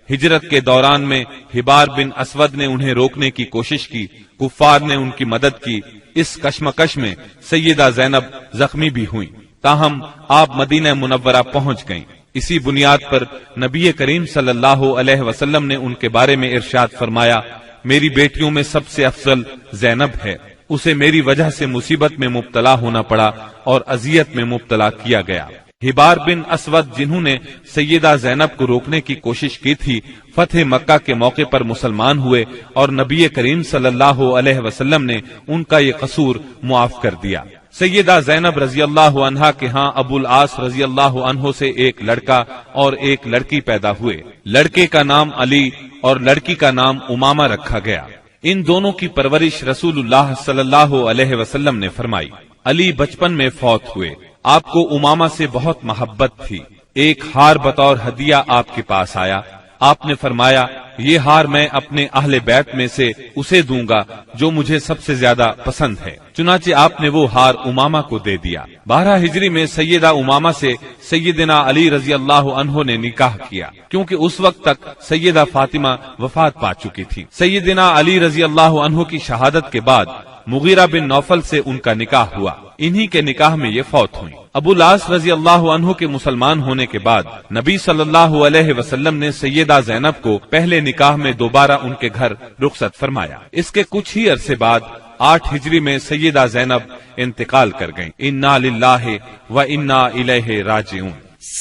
ہجرت کے دوران میں حبار بن اسود نے انہیں روکنے کی کوشش کی، کفار نے ان کی مدد کی۔ اس کشمکش میں سیدہ زینب زخمی بھی ہوئیں، تاہم آپ مدینہ منورہ پہنچ گئیں۔ اسی بنیاد پر نبی کریم صلی اللہ علیہ وسلم نے ان کے بارے میں ارشاد فرمایا میری بیٹیوں میں سب سے افضل زینب ہے، اسے میری وجہ سے مصیبت میں مبتلا ہونا پڑا اور اذیت میں مبتلا کیا گیا۔ حبار بن اسود جنہوں نے سیدہ زینب کو روکنے کی کوشش کی تھی، فتح مکہ کے موقع پر مسلمان ہوئے اور نبی کریم صلی اللہ علیہ وسلم نے ان کا یہ قصور معاف کر دیا۔ سیدہ زینب رضی اللہ عنہا کے ہاں ابو العاص رضی اللہ عنہ سے ایک لڑکا اور ایک لڑکی پیدا ہوئے۔ لڑکے کا نام علی اور لڑکی کا نام امامہ رکھا گیا۔ ان دونوں کی پرورش رسول اللہ صلی اللہ علیہ وسلم نے فرمائی۔ علی بچپن میں فوت ہوئے۔ آپ کو امامہ سے بہت محبت تھی۔ ایک ہار بطور ہدیہ آپ کے پاس آیا۔ آپ نے فرمایا یہ ہار میں اپنے اہل بیت میں سے اسے دوں گا جو مجھے سب سے زیادہ پسند ہے۔ چنانچہ آپ نے وہ ہار امامہ کو دے دیا۔ 12 ہجری میں سیدہ امامہ سے سیدنا علی رضی اللہ عنہ نے نکاح کیا، کیونکہ اس وقت تک سیدہ فاطمہ وفات پا چکی تھی۔ سیدنا علی رضی اللہ عنہ کی شہادت کے بعد مغیرہ بن نوفل سے ان کا نکاح ہوا، انہی کے نکاح میں یہ فوت ہوئی۔ ابو العاص رضی اللہ عنہ کے مسلمان ہونے کے بعد نبی صلی اللہ علیہ وسلم نے سیدہ زینب کو پہلے نکاح میں دوبارہ ان کے گھر رخصت فرمایا۔ اس کے کچھ ہی عرصے بعد 8 ہجری میں سیدہ زینب انتقال کر گئیں۔ انا للہ و انا الیہ راجعون۔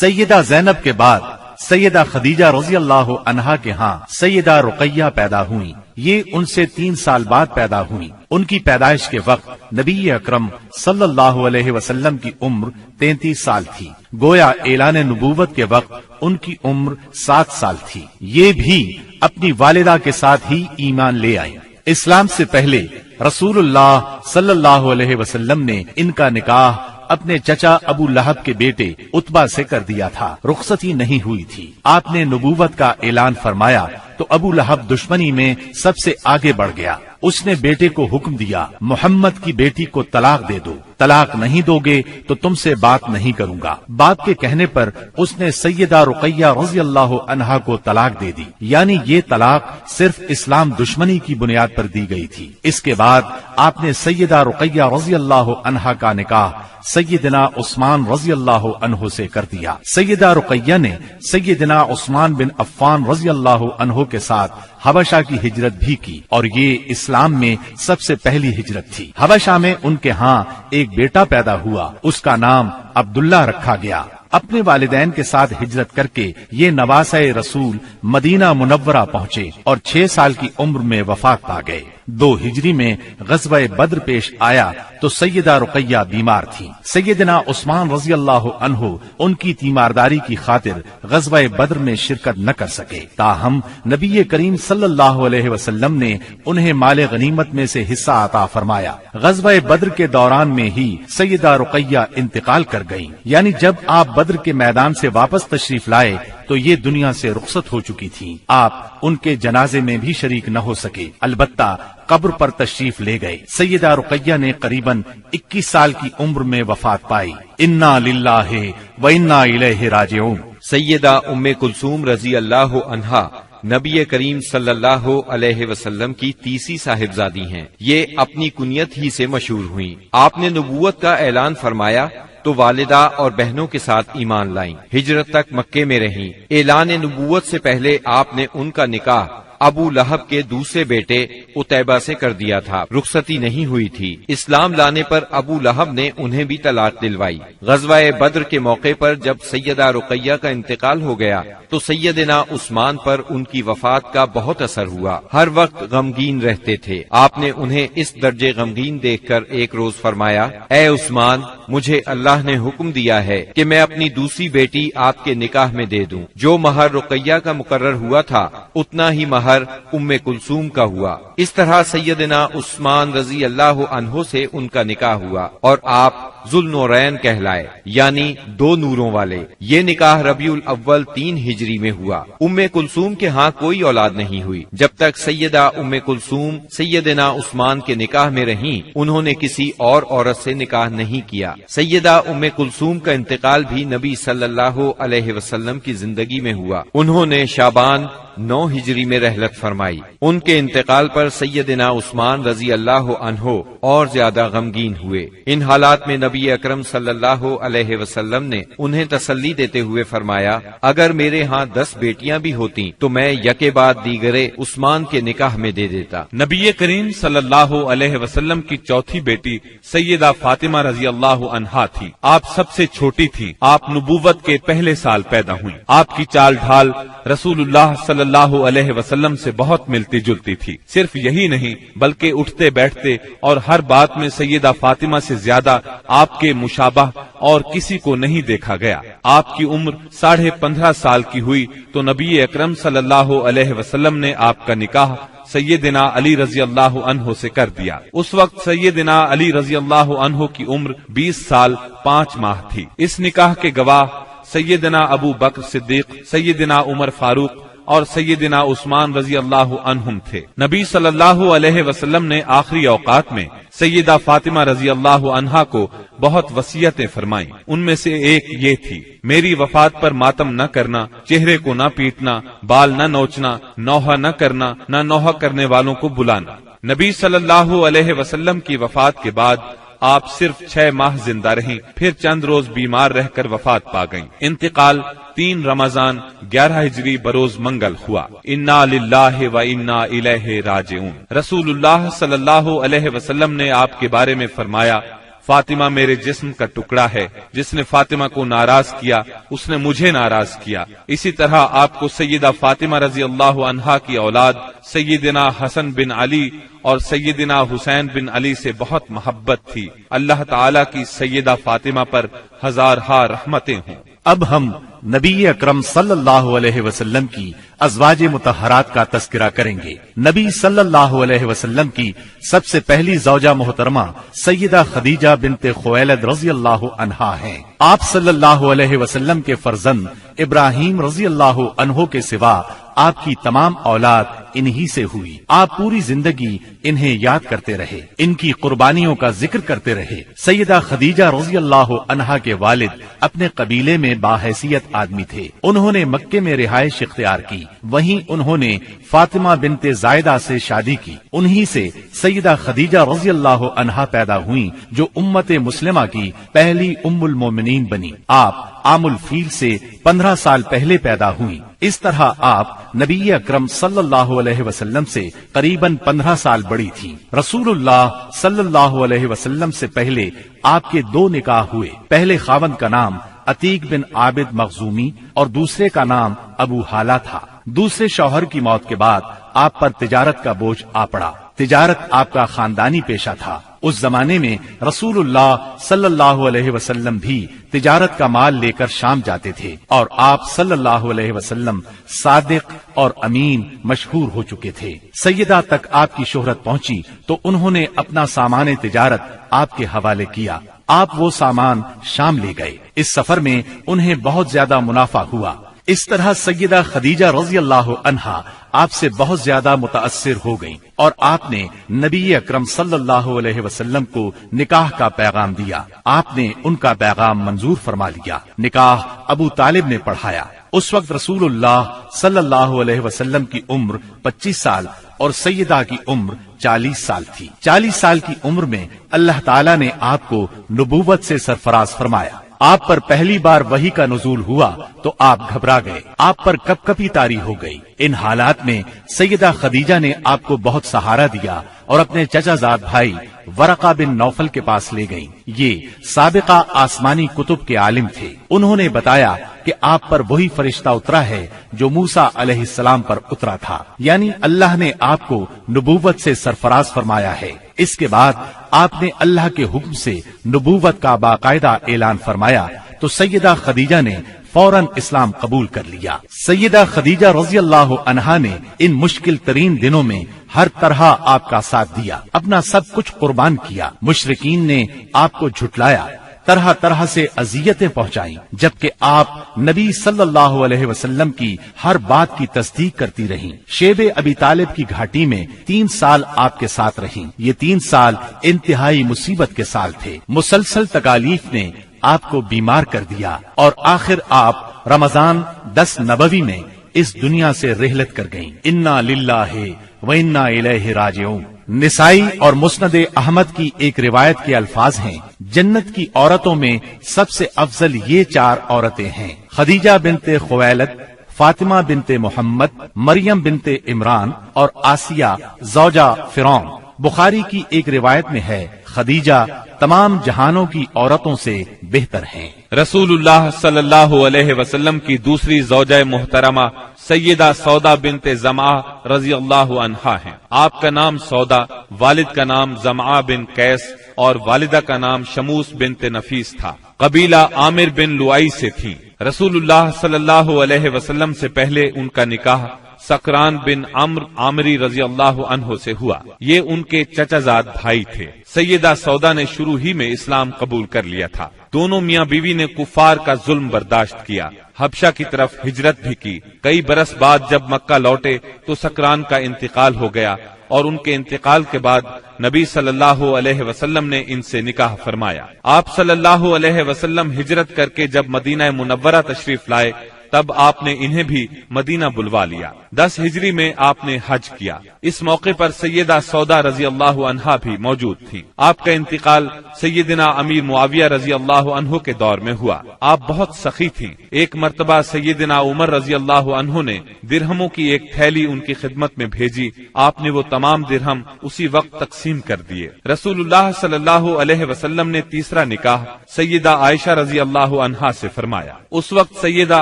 سیدہ زینب کے بعد سیدہ خدیجہ رضی اللہ عنہا کے ہاں سیدہ رقیہ پیدا ہوئیں۔ یہ ان سے 3 سال بعد پیدا ہوئیں۔ ان کی پیدائش کے وقت نبی اکرم صلی اللہ علیہ وسلم کی عمر 33 سال تھی، گویا اعلان نبوت کے وقت ان کی عمر 7 سال تھی۔ یہ بھی اپنی والدہ کے ساتھ ہی ایمان لے آئیں۔ اسلام سے پہلے رسول اللہ صلی اللہ علیہ وسلم نے ان کا نکاح اپنے چچا ابو لہب کے بیٹے عتبہ سے کر دیا تھا۔ رخصتی نہیں ہوئی تھی۔ آپ نے نبوت کا اعلان فرمایا تو ابو لہب دشمنی میں سب سے آگے بڑھ گیا۔ اس نے بیٹے کو حکم دیا، محمد کی بیٹی کو طلاق دے دو، طلاق نہیں دو گے تو تم سے بات نہیں کروں گا۔ باپ کے کہنے پر اس نے سیدہ رقیہ رضی اللہ عنہا کو طلاق دے دی، یعنی یہ طلاق صرف اسلام دشمنی کی بنیاد پر دی گئی تھی۔ اس کے بعد آپ نے سیدہ رقیہ رضی اللہ عنہا کا نکاح سیدنا عثمان رضی اللہ عنہ سے کر دیا۔ سیدہ رقیہ نے سیدنا عثمان بن عفان رضی اللہ عنہ کے ساتھ حبشہ کی ہجرت بھی کی، اور یہ اسلام میں سب سے پہلی ہجرت تھی۔ حبشہ میں ان کے ہاں ایک بیٹا پیدا ہوا، اس کا نام عبداللہ رکھا گیا۔ اپنے والدین کے ساتھ ہجرت کر کے یہ نواسہ رسول مدینہ منورہ پہنچے اور 6 سال کی عمر میں وفات پا گئے۔ 2 ہجری میں غزوہ بدر پیش آیا تو سیدہ رقیہ بیمار تھی۔ سیدنا عثمان رضی اللہ عنہ ان کی تیمارداری کی خاطر غزوہ بدر میں شرکت نہ کر سکے، تاہم نبی کریم صلی اللہ علیہ وسلم نے انہیں مال غنیمت میں سے حصہ عطا فرمایا۔ غزوہ بدر کے دوران میں ہی سیدہ رقیہ انتقال کر گئیں، یعنی جب آپ بدر کے میدان سے واپس تشریف لائے تو یہ دنیا سے رخصت ہو چکی تھیں۔ آپ ان کے جنازے میں بھی شریک نہ ہو سکے، البتہ قبر پر تشریف لے گئے۔ سیدہ رقیہ نے قریباً 21 سال کی عمر میں وفات پائی۔ انا للہ و انا الیہ راجعون۔ سیدہ ام کلثوم رضی اللہ عنہا نبی کریم صلی اللہ علیہ وسلم کی تیسری صاحبزادی ہیں۔ یہ اپنی کنیت ہی سے مشہور ہوئیں۔ آپ نے نبوت کا اعلان فرمایا تو والدہ اور بہنوں کے ساتھ ایمان لائیں، ہجرت تک مکے میں رہیں۔ اعلان نبوت سے پہلے آپ نے ان کا نکاح ابو لہب کے دوسرے بیٹے عتیبہ سے کر دیا تھا، رخصتی نہیں ہوئی تھی۔ اسلام لانے پر ابو لہب نے انہیں بھی طلاق دلوائی۔ غزوہ بدر کے موقع پر جب سیدہ رقیہ کا انتقال ہو گیا تو سیدنا عثمان پر ان کی وفات کا بہت اثر ہوا، ہر وقت غمگین رہتے تھے۔ آپ نے انہیں اس درجے غمگین دیکھ کر ایک روز فرمایا، اے عثمان، مجھے اللہ نے حکم دیا ہے کہ میں اپنی دوسری بیٹی آپ کے نکاح میں دے دوں۔ جو مہر رقیہ کا مقرر ہوا تھا اتنا ہی مہر ام کلثوم کا ہوا۔ اس طرح سیدنا عثمان رضی اللہ عنہ سے ان کا نکاح ہوا اور آپ ذوالنورین کہلائے، یعنی 2 نوروں والے۔ یہ نکاح ربیع الاول 3 ہجری میں ہوا۔ ام کلثوم کے ہاں کوئی اولاد نہیں ہوئی۔ جب تک سیدہ ام کلثوم سیدنا عثمان کے نکاح میں رہیں، انہوں نے کسی اور عورت سے نکاح نہیں کیا۔ سیدہ ام کلثوم کا انتقال بھی نبی صلی اللہ علیہ وسلم کی زندگی میں ہوا۔ انہوں نے شعبان 9 ہجری میں رحلت فرمائی۔ ان کے انتقال پر سیدنا عثمان رضی اللہ عنہ اور زیادہ غمگین ہوئے۔ ان حالات میں نبی اکرم صلی اللہ علیہ وسلم نے انہیں تسلی دیتے ہوئے فرمایا، اگر میرے ہاں 10 بیٹیاں بھی ہوتی تو میں یکے بعد دیگرے عثمان کے نکاح میں دے دیتا۔ نبی کریم صلی اللہ علیہ وسلم کی چوتھی بیٹی سیدہ فاطمہ رضی اللہ عنہا تھی۔ آپ سب سے چھوٹی تھی۔ آپ نبوت کے پہلے سال پیدا ہوئی۔ آپ کی چال ڈھال رسول اللہ صلی اللہ علیہ وسلم سے بہت ملتی جلتی تھی۔ صرف یہی نہیں بلکہ اٹھتے بیٹھتے اور ہر بات میں سیدہ فاطمہ سے زیادہ آپ کے مشابہ اور کسی کو نہیں دیکھا گیا۔ آپ کی عمر 15.5 سال کی ہوئی تو نبی اکرم صلی اللہ علیہ وسلم نے آپ کا نکاح سیدنا علی رضی اللہ عنہ سے کر دیا۔ اس وقت سیدنا علی رضی اللہ عنہ کی عمر 20 سال 5 ماہ تھی۔ اس نکاح کے گواہ سیدنا ابو بکر صدیق، سیدنا عمر فاروق اور سیدنا عثمان رضی اللہ عنہم تھے۔ نبی صلی اللہ علیہ وسلم نے آخری اوقات میں سیدہ فاطمہ رضی اللہ عنہا کو بہت وصیتیں فرمائیں۔ ان میں سے ایک یہ تھی، میری وفات پر ماتم نہ کرنا، چہرے کو نہ پیٹنا، بال نہ نوچنا، نوحہ نہ کرنا، نہ نوحہ کرنے والوں کو بلانا۔ نبی صلی اللہ علیہ وسلم کی وفات کے بعد آپ صرف 6 ماہ زندہ رہیں، پھر چند روز بیمار رہ کر وفات پا گئیں۔ انتقال 3 رمضان 11 ہجری بروز منگل ہوا۔ انا للہ و انا الیہ راجعون۔ رسول اللہ صلی اللہ علیہ وسلم نے آپ کے بارے میں فرمایا، فاطمہ میرے جسم کا ٹکڑا ہے، جس نے فاطمہ کو ناراض کیا اس نے مجھے ناراض کیا۔ اسی طرح آپ کو سیدہ فاطمہ رضی اللہ عنہا کی اولاد سیدنا حسن بن علی اور سیدنا حسین بن علی سے بہت محبت تھی۔ اللہ تعالیٰ کی سیدہ فاطمہ پر ہزارہا رحمتیں ہوں۔ اب ہم نبی اکرم صلی اللہ علیہ وسلم کی ازواج مطہرات کا تذکرہ کریں گے۔ نبی صلی اللہ علیہ وسلم کی سب سے پہلی زوجہ محترمہ سیدہ خدیجہ بنت خویلد رضی اللہ عنہا ہیں۔ آپ صلی اللہ علیہ وسلم کے فرزند ابراہیم رضی اللہ عنہ کے سوا آپ کی تمام اولاد انہی سے ہوئی۔ آپ پوری زندگی انہیں یاد کرتے رہے، ان کی قربانیوں کا ذکر کرتے رہے۔ سیدہ خدیجہ رضی اللہ عنہا کے والد اپنے قبیلے میں باحیثیت آدمی تھے۔ انہوں نے مکے میں رہائش اختیار کی، وہیں انہوں نے فاطمہ بنت زائدہ سے شادی کی۔ انہی سے سیدہ خدیجہ رضی اللہ عنہا پیدا ہوئیں، جو امت مسلمہ کی پہلی ام المومنین بنی۔ آپ عام الفیل سے 15 سال پہلے پیدا ہوئیں۔ اس طرح آپ نبی اکرم صلی اللہ علیہ وسلم سے قریباً 15 سال بڑی تھی۔ رسول اللہ صلی اللہ علیہ وسلم سے پہلے آپ کے 2 نکاح ہوئے۔ پہلے خاوند کا نام عتیق بن عابد مخزومی اور دوسرے کا نام ابو حالہ تھا۔ دوسرے شوہر کی موت کے بعد آپ پر تجارت کا بوجھ آ پڑا۔ تجارت آپ کا خاندانی پیشہ تھا۔ اس زمانے میں رسول اللہ صلی اللہ علیہ وسلم بھی تجارت کا مال لے کر شام جاتے تھے، اور آپ صلی اللہ علیہ وسلم صادق اور امین مشہور ہو چکے تھے۔ سیدہ تک آپ کی شہرت پہنچی تو انہوں نے اپنا سامان تجارت آپ کے حوالے کیا۔ آپ وہ سامان شام لے گئے۔ اس سفر میں انہیں بہت زیادہ منافع ہوا۔ اس طرح سیدہ خدیجہ رضی اللہ عنہا آپ سے بہت زیادہ متاثر ہو گئیں، اور آپ نے نبی اکرم صلی اللہ علیہ وسلم کو نکاح کا پیغام دیا۔ آپ نے ان کا پیغام منظور فرما لیا۔ نکاح ابو طالب نے پڑھایا۔ اس وقت رسول اللہ صلی اللہ علیہ وسلم کی عمر 25 سال اور سیدہ کی عمر 40 سال تھی۔ 40 سال کی عمر میں اللہ تعالیٰ نے آپ کو نبوت سے سرفراز فرمایا۔ آپ پر پہلی بار وحی کا نزول ہوا تو آپ گھبرا گئے، آپ پر کپ کپی طاری ہو گئی۔ ان حالات میں سیدہ خدیجہ نے آپ کو بہت سہارا دیا اور اپنے چچا زاد بھائی ورقہ بن نوفل کے پاس لے گئیں۔ یہ سابقہ آسمانی کتب کے عالم تھے۔ انہوں نے بتایا کہ آپ پر وہی فرشتہ اترا ہے جو موسیٰ علیہ السلام پر اترا تھا، یعنی اللہ نے آپ کو نبوت سے سرفراز فرمایا ہے۔ اس کے بعد آپ نے اللہ کے حکم سے نبوت کا باقاعدہ اعلان فرمایا تو سیدہ خدیجہ نے فوراً اسلام قبول کر لیا۔ سیدہ خدیجہ رضی اللہ عنہا نے ان مشکل ترین دنوں میں ہر طرح آپ کا ساتھ دیا، اپنا سب کچھ قربان کیا۔ مشرکین نے آپ کو جھٹلایا، طرح طرح سے اذیتیں پہنچائیں، جبکہ آپ نبی صلی اللہ علیہ وسلم کی ہر بات کی تصدیق کرتی رہیں۔ شیب ابی طالب کی گھاٹی میں 3 سال آپ کے ساتھ رہیں۔ یہ 3 سال انتہائی مصیبت کے سال تھے۔ مسلسل تکالیف نے آپ کو بیمار کر دیا، اور آخر آپ رمضان 10 نبوی میں اس دنیا سے رحلت کر گئیں۔ انا للہ و انا الیہ راجعون۔ نسائی اور مسند احمد کی ایک روایت کے الفاظ ہیں، جنت کی عورتوں میں سب سے افضل یہ 4 عورتیں ہیں: خدیجہ بنت خویلد، فاطمہ بنت محمد، مریم بنت عمران اور آسیہ زوجہ فرعون۔ بخاری کی ایک روایت میں ہے، خدیجہ تمام جہانوں کی عورتوں سے بہتر ہیں۔ رسول اللہ صلی اللہ علیہ وسلم کی دوسری زوجہ محترمہ سیدہ سودا بنت زمعہ رضی اللہ عنہا ہیں۔ آپ کا نام سودا، والد کا نام زمعہ بن قیس اور والدہ کا نام شموس بنت نفیس تھا۔ قبیلہ عامر بن لوائی سے تھی۔ رسول اللہ صلی اللہ علیہ وسلم سے پہلے ان کا نکاح سکران بن عمرو عامری رضی اللہ عنہ سے ہوا۔ یہ ان کے چچا زاد بھائی تھے۔ سیدہ سودا نے شروع ہی میں اسلام قبول کر لیا تھا۔ دونوں میاں بیوی نے کفار کا ظلم برداشت کیا، حبشہ کی طرف ہجرت بھی کی۔ کئی برس بعد جب مکہ لوٹے تو سکران کا انتقال ہو گیا، اور ان کے انتقال کے بعد نبی صلی اللہ علیہ وسلم نے ان سے نکاح فرمایا۔ آپ صلی اللہ علیہ وسلم ہجرت کر کے جب مدینہ منورہ تشریف لائے تب آپ نے انہیں بھی مدینہ بلوا لیا۔ 10 ہجری میں آپ نے حج کیا۔ اس موقع پر سیدہ سودا رضی اللہ عنہا بھی موجود تھی۔ آپ کا انتقال سیدنا امیر معاویہ رضی اللہ عنہ کے دور میں ہوا۔ آپ بہت سخی تھیں۔ ایک مرتبہ سیدنا عمر رضی اللہ عنہ نے درہموں کی ایک تھیلی ان کی خدمت میں بھیجی، آپ نے وہ تمام درہم اسی وقت تقسیم کر دیے۔ رسول اللہ صلی اللہ علیہ وسلم نے تیسرا نکاح سیدہ عائشہ رضی اللہ عنہا سے فرمایا۔ اس وقت سیدہ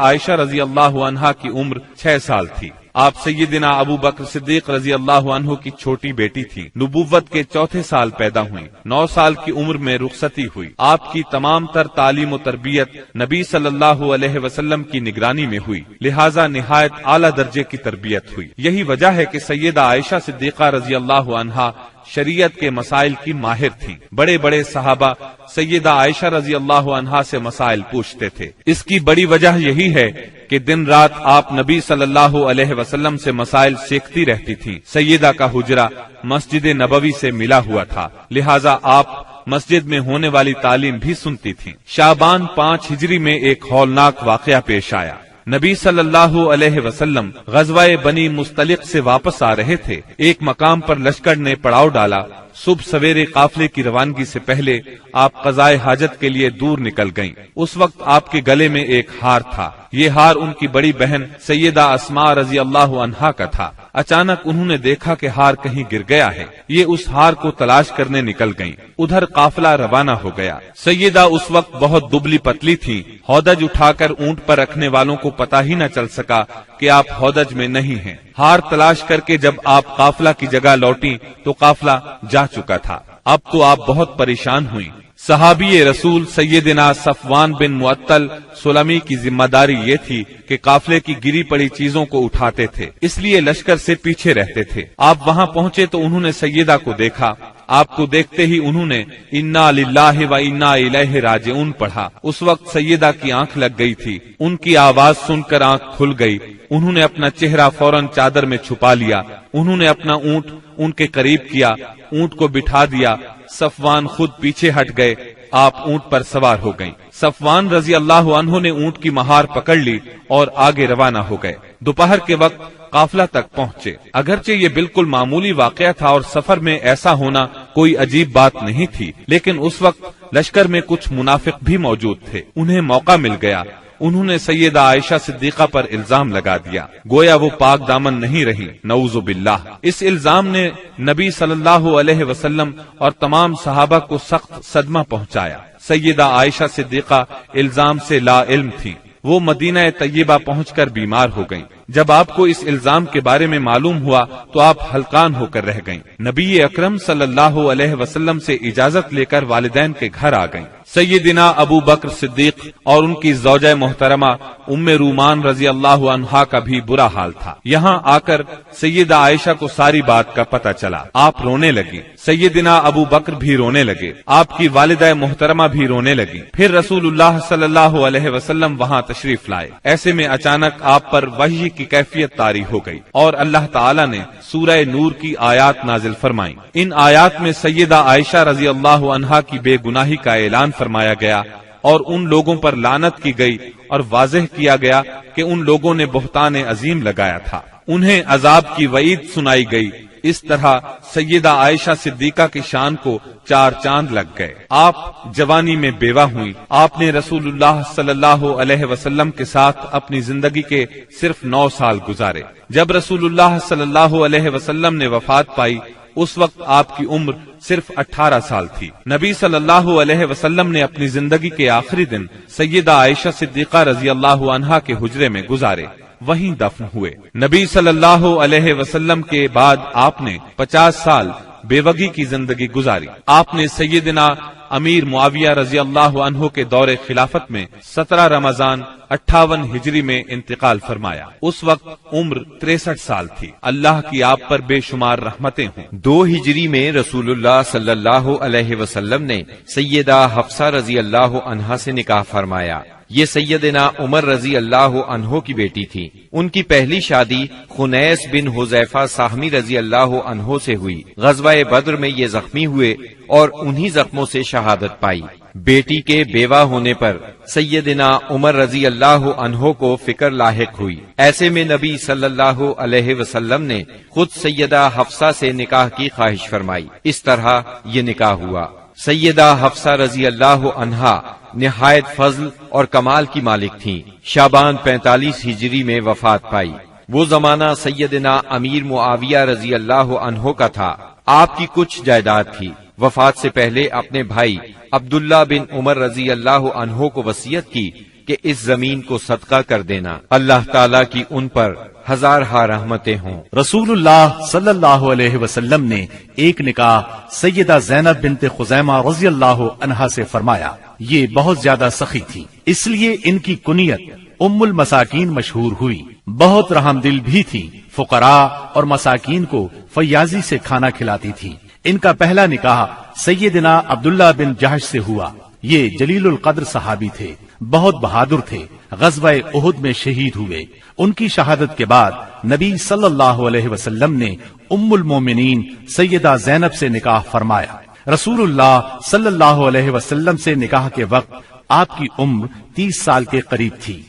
عائشہ رضی اللہ عنہا کی عمر 6 سال تھی۔ آپ سیدنا ابو بکر صدیق رضی اللہ عنہ کی چھوٹی بیٹی تھی۔ نبوت کے 4تھے سال پیدا ہوئی۔ 9 سال کی عمر میں رخصتی ہوئی۔ آپ کی تمام تر تعلیم و تربیت نبی صلی اللہ علیہ وسلم کی نگرانی میں ہوئی، لہٰذا نہایت اعلیٰ درجے کی تربیت ہوئی۔ یہی وجہ ہے کہ سیدہ عائشہ صدیقہ رضی اللہ عنہا شریعت کے مسائل کی ماہر تھیں۔ بڑے بڑے صحابہ سیدہ عائشہ رضی اللہ عنہا سے مسائل پوچھتے تھے۔ اس کی بڑی وجہ یہی ہے کہ دن رات آپ نبی صلی اللہ علیہ وسلم سے مسائل سیکھتی رہتی تھیں۔ سیدہ کا حجرہ مسجد نبوی سے ملا ہوا تھا، لہٰذا آپ مسجد میں ہونے والی تعلیم بھی سنتی تھیں۔ شعبان 5 ہجری میں ایک ہولناک واقعہ پیش آیا۔ نبی صلی اللہ علیہ وسلم غزوہ بنی مستلق سے واپس آ رہے تھے۔ ایک مقام پر لشکر نے پڑاؤ ڈالا۔ صبح سویرے قافلے کی روانگی سے پہلے آپ قضائے حاجت کے لیے دور نکل گئیں۔ اس وقت آپ کے گلے میں ایک ہار تھا۔ یہ ہار ان کی بڑی بہن سیدہ اسماء رضی اللہ عنہا کا تھا۔ اچانک انہوں نے دیکھا کہ ہار کہیں گر گیا ہے۔ یہ اس ہار کو تلاش کرنے نکل گئیں۔ ادھر قافلہ روانہ ہو گیا۔ سیدہ اس وقت بہت دبلی پتلی تھی۔ ہودج اٹھا کر اونٹ پر رکھنے والوں کو پتہ ہی نہ چل سکا کہ آپ ہودج میں نہیں ہیں۔ ہار تلاش کر کے جب آپ قافلہ کی جگہ لوٹی تو قافلہ جا چکا تھا۔ اب تو آپ بہت پریشان ہوئیں۔ صحابی رسول سیدنا صفوان بن معطل سلمی کی ذمہ داری یہ تھی کہ قافلے کی گری پڑی چیزوں کو اٹھاتے تھے، اس لیے لشکر سے پیچھے رہتے تھے۔ آپ وہاں پہنچے تو انہوں نے سیدہ کو دیکھا۔ آپ کو دیکھتے ہی انہوں نے انا للہ و انا الیہ راجعون پڑھا۔ اس وقت سیدہ کی آنکھ لگ گئی تھی۔ ان کی آواز سن کر آنکھ کھل گئی۔ انہوں نے اپنا چہرہ فوراً چادر میں چھپا لیا۔ انہوں نے اپنا اونٹ ان کے قریب کیا، اونٹ کو بٹھا دیا۔ صفوان خود پیچھے ہٹ گئے۔ آپ اونٹ پر سوار ہو گئیں۔ صفوان رضی اللہ عنہ نے اونٹ کی مہار پکڑ لی اور آگے روانہ ہو گئے۔ دوپہر کے وقت قافلہ تک پہنچے۔ اگرچہ یہ بالکل معمولی واقعہ تھا اور سفر میں ایسا ہونا کوئی عجیب بات نہیں تھی، لیکن اس وقت لشکر میں کچھ منافق بھی موجود تھے۔ انہیں موقع مل گیا۔ انہوں نے سیدہ عائشہ صدیقہ پر الزام لگا دیا، گویا وہ پاک دامن نہیں رہی، نعوذ باللہ۔ اس الزام نے نبی صلی اللہ علیہ وسلم اور تمام صحابہ کو سخت صدمہ پہنچایا۔ سیدہ عائشہ صدیقہ الزام سے لا علم تھی۔ وہ مدینہ طیبہ پہنچ کر بیمار ہو گئیں۔ جب آپ کو اس الزام کے بارے میں معلوم ہوا تو آپ ہلکان ہو کر رہ گئیں۔ نبی اکرم صلی اللہ علیہ وسلم سے اجازت لے کر والدین کے گھر آ گئیں۔ سیدنا ابو بکر صدیق اور ان کی زوجہ محترمہ ام رومان رضی اللہ عنہا کا بھی برا حال تھا۔ یہاں آ کر سیدہ عائشہ کو ساری بات کا پتہ چلا۔ آپ رونے لگی۔ سیدنا ابو بکر بھی رونے لگے۔ آپ کی والدہ محترمہ بھی رونے لگی۔ پھر رسول اللہ صلی اللہ علیہ وسلم وہاں تشریف لائے۔ ایسے میں اچانک آپ پر وحی کی کیفیت طاری ہو گئی اور اللہ تعالی نے سورہ نور کی آیات نازل فرمائیں۔ ان آیات میں سیدہ عائشہ رضی اللہ عنہا کی بے گناہی کا اعلان فرمایا گیا اور ان لوگوں پر لعنت کی گئی اور واضح کیا گیا کہ ان لوگوں نے بہتان عظیم لگایا تھا۔ انہیں عذاب کی وعید سنائی گئی۔ اس طرح سیدہ عائشہ صدیقہ کی شان کو 4 چاند لگ گئے۔ آپ جوانی میں بیوہ ہوئی۔ آپ نے رسول اللہ صلی اللہ علیہ وسلم کے ساتھ اپنی زندگی کے صرف 9 سال گزارے۔ جب رسول اللہ صلی اللہ علیہ وسلم نے وفات پائی اس وقت آپ کی عمر صرف 18 سال تھی۔ نبی صلی اللہ علیہ وسلم نے اپنی زندگی کے آخری دن سیدہ عائشہ صدیقہ رضی اللہ عنہا کے حجرے میں گزارے، وہیں دفن ہوئے۔ نبی صلی اللہ علیہ وسلم کے بعد آپ نے 50 سال بیوگی کی زندگی گزاری۔ آپ نے سیدنا امیر معاویہ رضی اللہ عنہ کے دور خلافت میں 17 رمضان 58 ہجری میں انتقال فرمایا۔ اس وقت عمر 63 سال تھی۔ اللہ کی آپ پر بے شمار رحمتیں ہوں۔ 2 ہجری میں رسول اللہ صلی اللہ علیہ وسلم نے سیدہ حفصہ رضی اللہ عنہا سے نکاح فرمایا۔ یہ سیدنا عمر رضی اللہ عنہ کی بیٹی تھی۔ ان کی پہلی شادی خنیس بن حذیفہ ساہمی رضی اللہ عنہ سے ہوئی۔ غزوہ بدر میں یہ زخمی ہوئے اور انہی زخموں سے شہادت پائی۔ بیٹی کے بیوہ ہونے پر سیدنا عمر رضی اللہ عنہ کو فکر لاحق ہوئی۔ ایسے میں نبی صلی اللہ علیہ وسلم نے خود سیدہ حفصہ سے نکاح کی خواہش فرمائی۔ اس طرح یہ نکاح ہوا۔ سیدہ حفصہ رضی اللہ عنہا نہایت فضل اور کمال کی مالک تھیں۔ شعبان 45 ہجری میں وفات پائی۔ وہ زمانہ سیدنا امیر معاویہ رضی اللہ عنہ کا تھا۔ آپ کی کچھ جائیداد تھی۔ وفات سے پہلے اپنے بھائی عبداللہ بن عمر رضی اللہ عنہ کو وصیت کی کہ اس زمین کو صدقہ کر دینا۔ اللہ تعالیٰ کی ان پر ہزارہا رحمتیں ہوں۔ رسول اللہ صلی اللہ علیہ وسلم نے ایک نکاح سیدہ زینب بنت خزیمہ رضی اللہ عنہا سے فرمایا۔ یہ بہت زیادہ سخی تھی، اس لیے ان کی کنیت ام المساکین مشہور ہوئی۔ بہت رحم دل بھی تھی، فقراء اور مساکین کو فیاضی سے کھانا کھلاتی تھی۔ ان کا پہلا نکاح سیدنا عبداللہ بن جہش سے ہوا۔ یہ جلیل القدر صحابی تھے، بہت بہادر تھے، غزوہ احد میں شہید ہوئے۔ ان کی شہادت کے بعد نبی صلی اللہ علیہ وسلم نے ام المومنین سیدہ زینب سے نکاح فرمایا۔ رسول اللہ صلی اللہ علیہ وسلم سے نکاح کے وقت آپ کی عمر 30 سال کے قریب تھی۔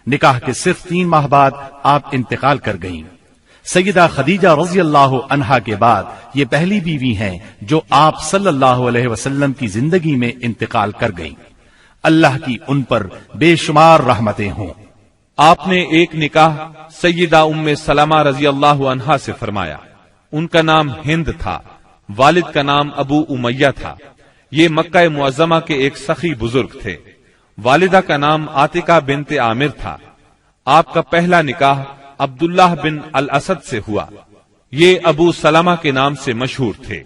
نکاح کے صرف 3 ماہ بعد آپ انتقال کر گئیں۔ سیدہ خدیجہ رضی اللہ عنہا کے بعد یہ پہلی بیوی ہیں جو آپ صلی اللہ علیہ وسلم کی زندگی میں انتقال کر گئیں۔ اللہ کی ان پر بے شمار رحمتیں ہوں۔ آپ نے ایک نکاح سیدہ ام سلمہ رضی اللہ عنہا سے فرمایا۔ ان کا نام ہند تھا، والد کا نام ابو امیہ تھا۔ یہ مکہ معظمہ کے ایک سخی بزرگ تھے۔ والدہ کا نام عاتقہ بنت عامر تھا۔ آپ کا پہلا نکاح عبداللہ بن الاسد سے ہوا۔ یہ ابو سلمہ کے نام سے مشہور تھے۔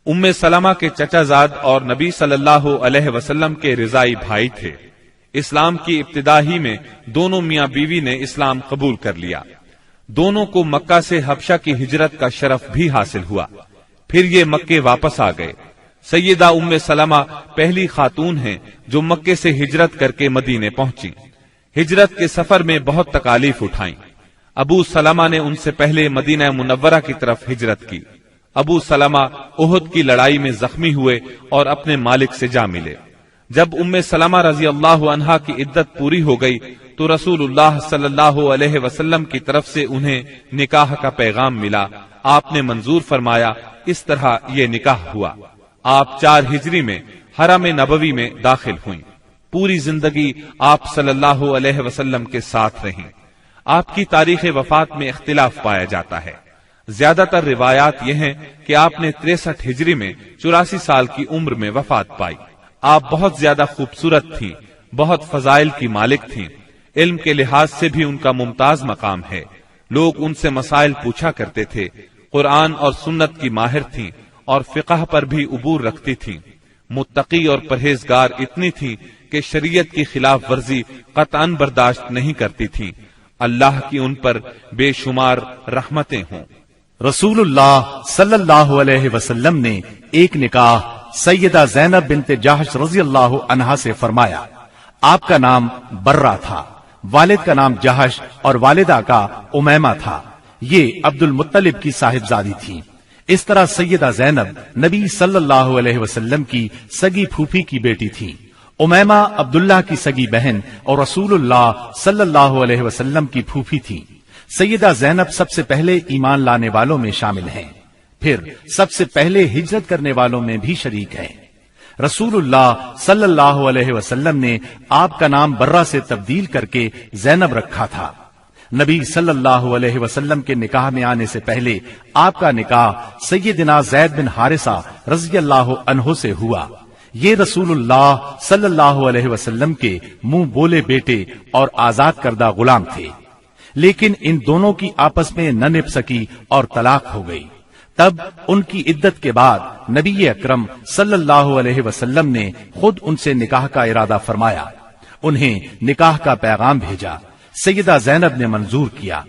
ام سلمہ کے چچا زاد اور نبی صلی اللہ علیہ وسلم کے رضائی بھائی تھے۔ اسلام کی ابتدا ہی میں دونوں میاں بیوی نے اسلام قبول کر لیا۔ دونوں کو مکہ سے حبشہ کی ہجرت کا شرف بھی حاصل ہوا۔ پھر یہ مکے واپس آ گئے۔ سیدہ ام سلمہ پہلی خاتون ہیں جو مکے سے ہجرت کر کے مدینے پہنچی۔ ہجرت کے سفر میں بہت تکالیف اٹھائیں۔ ابو سلمہ نے ان سے پہلے مدینہ منورہ کی طرف ہجرت کی۔ ابو سلمہ احد کی لڑائی میں زخمی ہوئے اور اپنے مالک سے جا ملے۔ جب ام سلمہ رضی اللہ عنہا کی عدت پوری ہو گئی تو رسول اللہ صلی اللہ علیہ وسلم کی طرف سے انہیں نکاح کا پیغام ملا۔ آپ نے منظور فرمایا۔ اس طرح یہ نکاح ہوا۔ آپ 4 ہجری میں حرم نبوی میں داخل ہوئیں۔ پوری زندگی آپ صلی اللہ علیہ وسلم کے ساتھ رہیں۔ آپ کی تاریخ وفات میں اختلاف پایا جاتا ہے۔ زیادہ تر روایات یہ ہیں کہ آپ نے 63 ہجری میں 84 سال کی عمر میں وفات پائی۔ آپ بہت زیادہ خوبصورت تھیں، بہت فضائل کی مالک تھیں۔ علم کے لحاظ سے بھی ان کا ممتاز مقام ہے۔ لوگ ان سے مسائل پوچھا کرتے تھے۔ قرآن اور سنت کی ماہر تھیں اور فقہ پر بھی عبور رکھتی تھیں۔ متقی اور پرہیزگار اتنی تھیں کہ شریعت کی خلاف ورزی قطعاً برداشت نہیں کرتی تھیں۔ اللہ کی ان پر بے شمار رحمتیں ہوں۔ رسول اللہ صلی اللہ علیہ وسلم نے ایک نکاح سیدہ زینب بنت جہش رضی اللہ عنہا سے فرمایا۔ آپ کا نام برہ تھا، والد کا نام جہش اور والدہ کا امیمہ تھا۔ یہ عبد المطلب کی صاحبزادی تھی۔ اس طرح سیدہ زینب نبی صلی اللہ علیہ وسلم کی سگی پھوپھی کی بیٹی تھی۔ امیمہ عبداللہ کی سگی بہن اور رسول اللہ صلی اللہ علیہ وسلم کی پھوپھی تھی۔ سیدہ زینب سب سے پہلے ایمان لانے والوں میں شامل ہیں، پھر سب سے پہلے ہجرت کرنے والوں میں بھی شریک ہیں۔ رسول اللہ صلی اللہ علیہ وسلم نے آپ کا نام برہ سے تبدیل کر کے زینب رکھا تھا۔ نبی صلی اللہ علیہ وسلم کے نکاح میں آنے سے پہلے آپ کا نکاح سیدنا زید بن حارثہ رضی اللہ عنہ سے ہوا۔ یہ رسول اللہ صلی اللہ علیہ وسلم کے منہ بولے بیٹے اور آزاد کردہ غلام تھے، لیکن ان دونوں کی آپس میں نہ نبھ سکی اور طلاق ہو گئی۔ تب ان کی عدت کے بعد نبی اکرم صلی اللہ علیہ وسلم نے خود ان سے نکاح کا ارادہ فرمایا۔ انہیں نکاح کا پیغام بھیجا۔ سیدہ زینب نے منظور کیا۔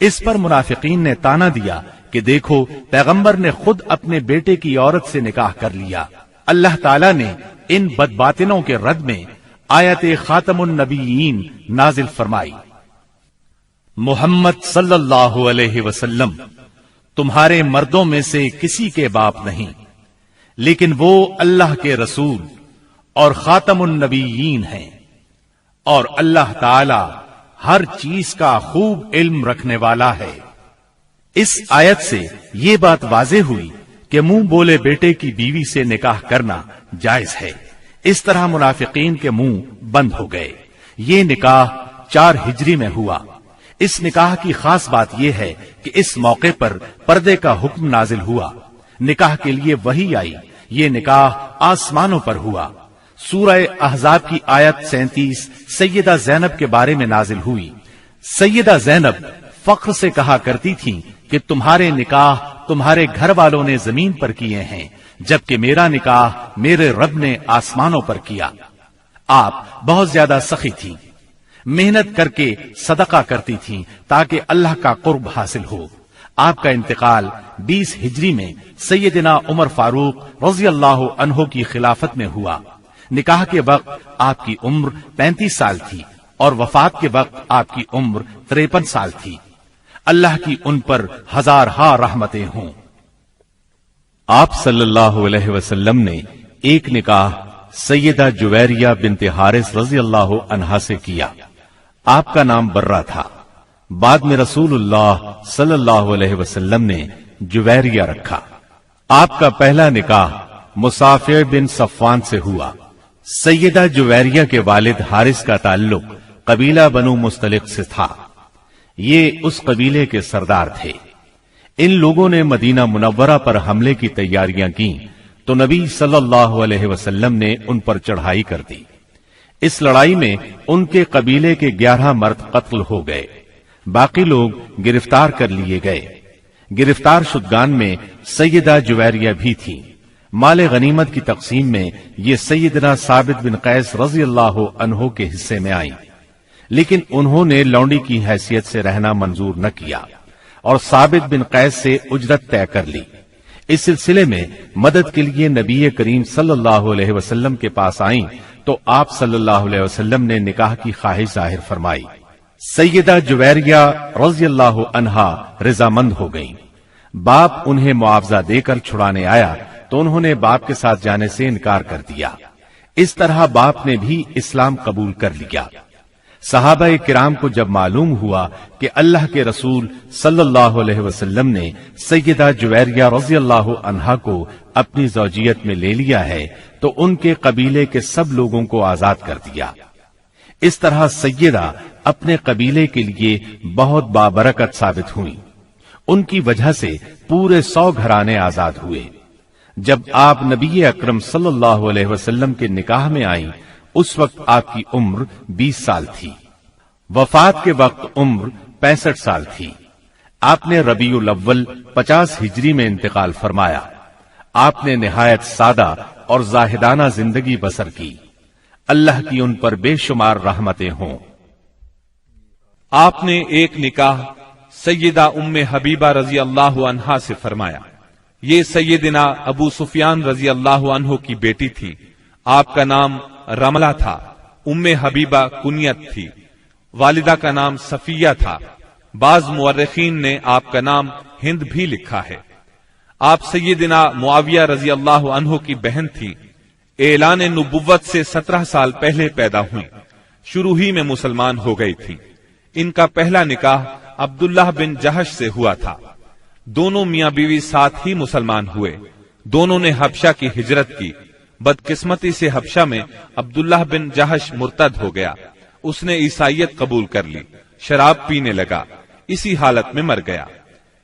اس پر منافقین نے تانا دیا کہ دیکھو، پیغمبر نے خود اپنے بیٹے کی عورت سے نکاح کر لیا۔ اللہ تعالیٰ نے ان بدباطنوں کے رد میں آیت خاتم النبیین نازل فرمائی۔ محمد صلی اللہ علیہ وسلم تمہارے مردوں میں سے کسی کے باپ نہیں، لیکن وہ اللہ کے رسول اور خاتم النبیین ہیں، اور اللہ تعالی ہر چیز کا خوب علم رکھنے والا ہے۔ اس آیت سے یہ بات واضح ہوئی کہ منہ بولے بیٹے کی بیوی سے نکاح کرنا جائز ہے۔ اس طرح منافقین کے منہ بند ہو گئے۔ یہ نکاح 4 ہجری میں ہوا۔ اس نکاح کی خاص بات یہ ہے کہ اس موقع پر پردے کا حکم نازل ہوا، نکاح کے لیے وحی آئی، یہ نکاح آسمانوں پر ہوا۔ سورہ احزاب کی آیت 37 سیدہ زینب کے بارے میں نازل ہوئی۔ سیدہ زینب فخر سے کہا کرتی تھیں کہ تمہارے نکاح تمہارے گھر والوں نے زمین پر کیے ہیں، جبکہ میرا نکاح میرے رب نے آسمانوں پر کیا۔ آپ بہت زیادہ سخی تھیں، محنت کر کے صدقہ کرتی تھیں تاکہ اللہ کا قرب حاصل ہو۔ آپ کا انتقال 20 ہجری میں سیدنا عمر فاروق رضی اللہ عنہ کی خلافت میں ہوا۔ نکاح کے وقت آپ کی عمر 35 سال تھی اور وفات کے وقت آپ کی عمر 53 سال تھی۔ اللہ کی ان پر ہزارہا رحمتیں ہوں۔ آپ صلی اللہ علیہ وسلم نے ایک نکاح سیدہ جویریہ بنت حارث رضی اللہ عنہا سے کیا۔ آپ کا نام برہ تھا، بعد میں رسول اللہ صلی اللہ علیہ وسلم نے جویریہ رکھا۔ آپ کا پہلا نکاح مسافع بن صفوان سے ہوا۔ سیدہ جویریہ کے والد حارث کا تعلق قبیلہ بنو مستلق سے تھا، یہ اس قبیلے کے سردار تھے۔ ان لوگوں نے مدینہ منورہ پر حملے کی تیاریاں کی تو نبی صلی اللہ علیہ وسلم نے ان پر چڑھائی کر دی۔ اس لڑائی میں ان کے قبیلے کے 11 مرد قتل ہو گئے، باقی لوگ گرفتار کر لیے گئے۔ گرفتار شدگان میں سیدہ جویریہ بھی تھی۔ مال غنیمت کی تقسیم میں یہ سیدنا ثابت بن قیس رضی اللہ عنہ کے حصے میں آئی، لیکن انہوں نے لونڈی کی حیثیت سے رہنا منظور نہ کیا اور ثابت بن قیس سے اجرت طے کر لی۔ اس سلسلے میں مدد کے لیے نبی کریم صلی اللہ علیہ وسلم کے پاس آئیں تو آپ صلی اللہ علیہ وسلم نے نکاح کی خواہش ظاہر فرمائی۔ سیدہ جویریہ رضی اللہ عنہا رضامند ہو گئیں۔ باپ انہیں معاوضہ دے کر چھڑانے آیا تو انہوں نے باپ کے ساتھ جانے سے انکار کر دیا۔ اس طرح باپ نے بھی اسلام قبول کر لیا۔ صحابہ کرام کو جب معلوم ہوا کہ اللہ کے رسول صلی اللہ علیہ وسلم نے سیدہ جویریہ رضی اللہ عنہا کو اپنی زوجیت میں لے لیا ہے تو ان کے قبیلے کے سب لوگوں کو آزاد کر دیا۔ اس طرح سیدہ اپنے قبیلے کے لیے بہت بابرکت ثابت ہوئی۔ ان کی وجہ سے پورے 100 گھرانے آزاد ہوئے۔ جب آپ نبی اکرم صلی اللہ علیہ وسلم کے نکاح میں آئیں اس وقت آپ کی عمر 20 سال تھی۔ وفات کے وقت عمر 65 سال تھی۔ آپ نے ربیع الاول 50 ہجری میں انتقال فرمایا۔ آپ نے نہایت سادہ اور زاہدانہ زندگی بسر کی۔ اللہ کی ان پر بے شمار رحمتیں ہوں۔ آپ نے ایک نکاح سیدہ ام حبیبہ رضی اللہ عنہا سے فرمایا۔ یہ سیدنا ابو سفیان رضی اللہ عنہ کی بیٹی تھی۔ آپ کا نام رملہ تھا۔ ام حبیبہ کنیت تھی۔ والدہ کا نام صفیہ تھا۔ بعض مورخین نے آپ کا نام ہند بھی لکھا ہے۔ آپ سیدنا معاویہ رضی اللہ عنہ کی بہن تھی۔ اعلان نبوت سے 17 سال پہلے پیدا ہوئی، شروع ہی میں مسلمان ہو گئی تھی۔ ان کا پہلا نکاح عبداللہ بن جہش سے ہوا تھا۔ دونوں میاں بیوی ساتھ ہی مسلمان ہوئے۔ دونوں نے حبشہ کی ہجرت کی۔ بدقسمتی سے حبشہ میں عبداللہ بن جہش مرتد ہو گیا۔ اس نے عیسائیت قبول کر لی، شراب پینے لگا، اسی حالت میں مر گیا۔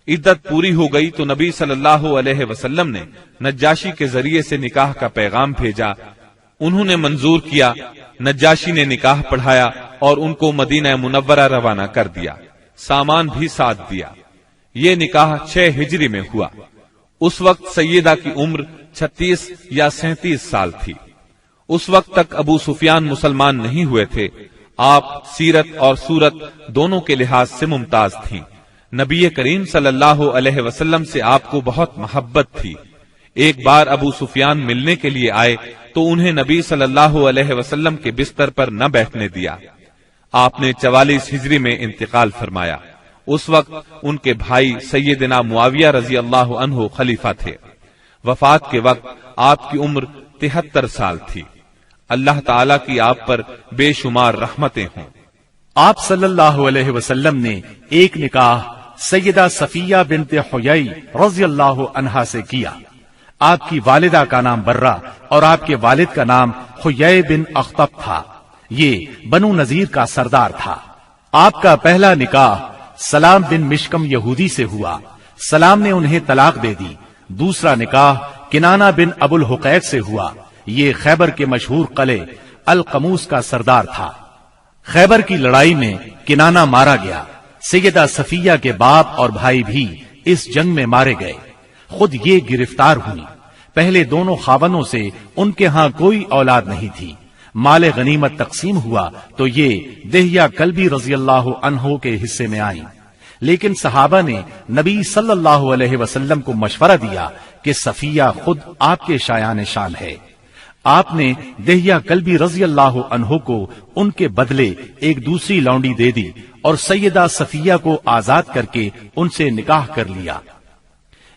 عدت پوری ہو گئی تو نبی صلی اللہ علیہ وسلم نے نجاشی کے ذریعے سے نکاح کا پیغام بھیجا۔ انہوں نے منظور کیا۔ نجاشی نے نکاح پڑھایا اور ان کو مدینہ منورہ روانہ کر دیا، سامان بھی ساتھ دیا۔ یہ نکاح 6 ہجری میں ہوا۔ اس وقت سیدہ کی عمر 36 یا 37 سال تھی۔ اس وقت تک ابو سفیان مسلمان نہیں ہوئے تھے۔ آپ سیرت اور صورت دونوں کے لحاظ سے ممتاز تھیں۔ نبی کریم صلی اللہ علیہ وسلم سے آپ کو بہت محبت تھی۔ ایک بار ابو سفیان ملنے کے لیے آئے تو انہیں نبی صلی اللہ علیہ وسلم کے بستر پر نہ بیٹھنے دیا۔ آپ نے 44 ہجری میں انتقال فرمایا۔ اس وقت ان کے بھائی سیدنا معاویہ رضی اللہ عنہ خلیفہ تھے۔ وفات کے وقت آپ کی عمر 73 سال تھی۔ اللہ تعالیٰ کی آپ پر بے شمار رحمتیں ہوں۔ آپ صلی اللہ علیہ وسلم نے ایک نکاح سیدہ صفیہ بنت حیی رضی اللہ عنہا سے کیا۔ آپ کی والدہ کا نام برہ اور آپ کے والد کا نام حیی بن اخطب تھا۔ یہ بنو نذیر کا سردار تھا۔ آپ کا پہلا نکاح سلام بن مشکم یہودی سے ہوا۔ سلام نے انہیں طلاق دے دی۔ دوسرا نکاح کنانہ بن ابو الحقیق سے ہوا۔ یہ خیبر کے مشہور قلعے القموس کا سردار تھا۔ خیبر کی لڑائی میں کنانہ مارا گیا۔ سیدہ صفیہ کے باپ اور بھائی بھی اس جنگ میں مارے گئے۔ خود یہ گرفتار ہوئی۔ پہلے دونوں خاوندوں سے ان کے ہاں کوئی اولاد نہیں تھی۔ مال غنیمت تقسیم ہوا تو یہ دہیہ کلبی رضی اللہ عنہ کے حصے میں آئی، لیکن صحابہ نے نبی صلی اللہ علیہ وسلم کو مشورہ دیا کہ صفیہ خود آپ کے شایان شان ہے۔ آپ نے دہیہ کلبی رضی اللہ عنہ کو ان کے بدلے ایک دوسری لونڈی دے دی اور سیدہ صفیہ کو آزاد کر کے ان سے نکاح کر لیا۔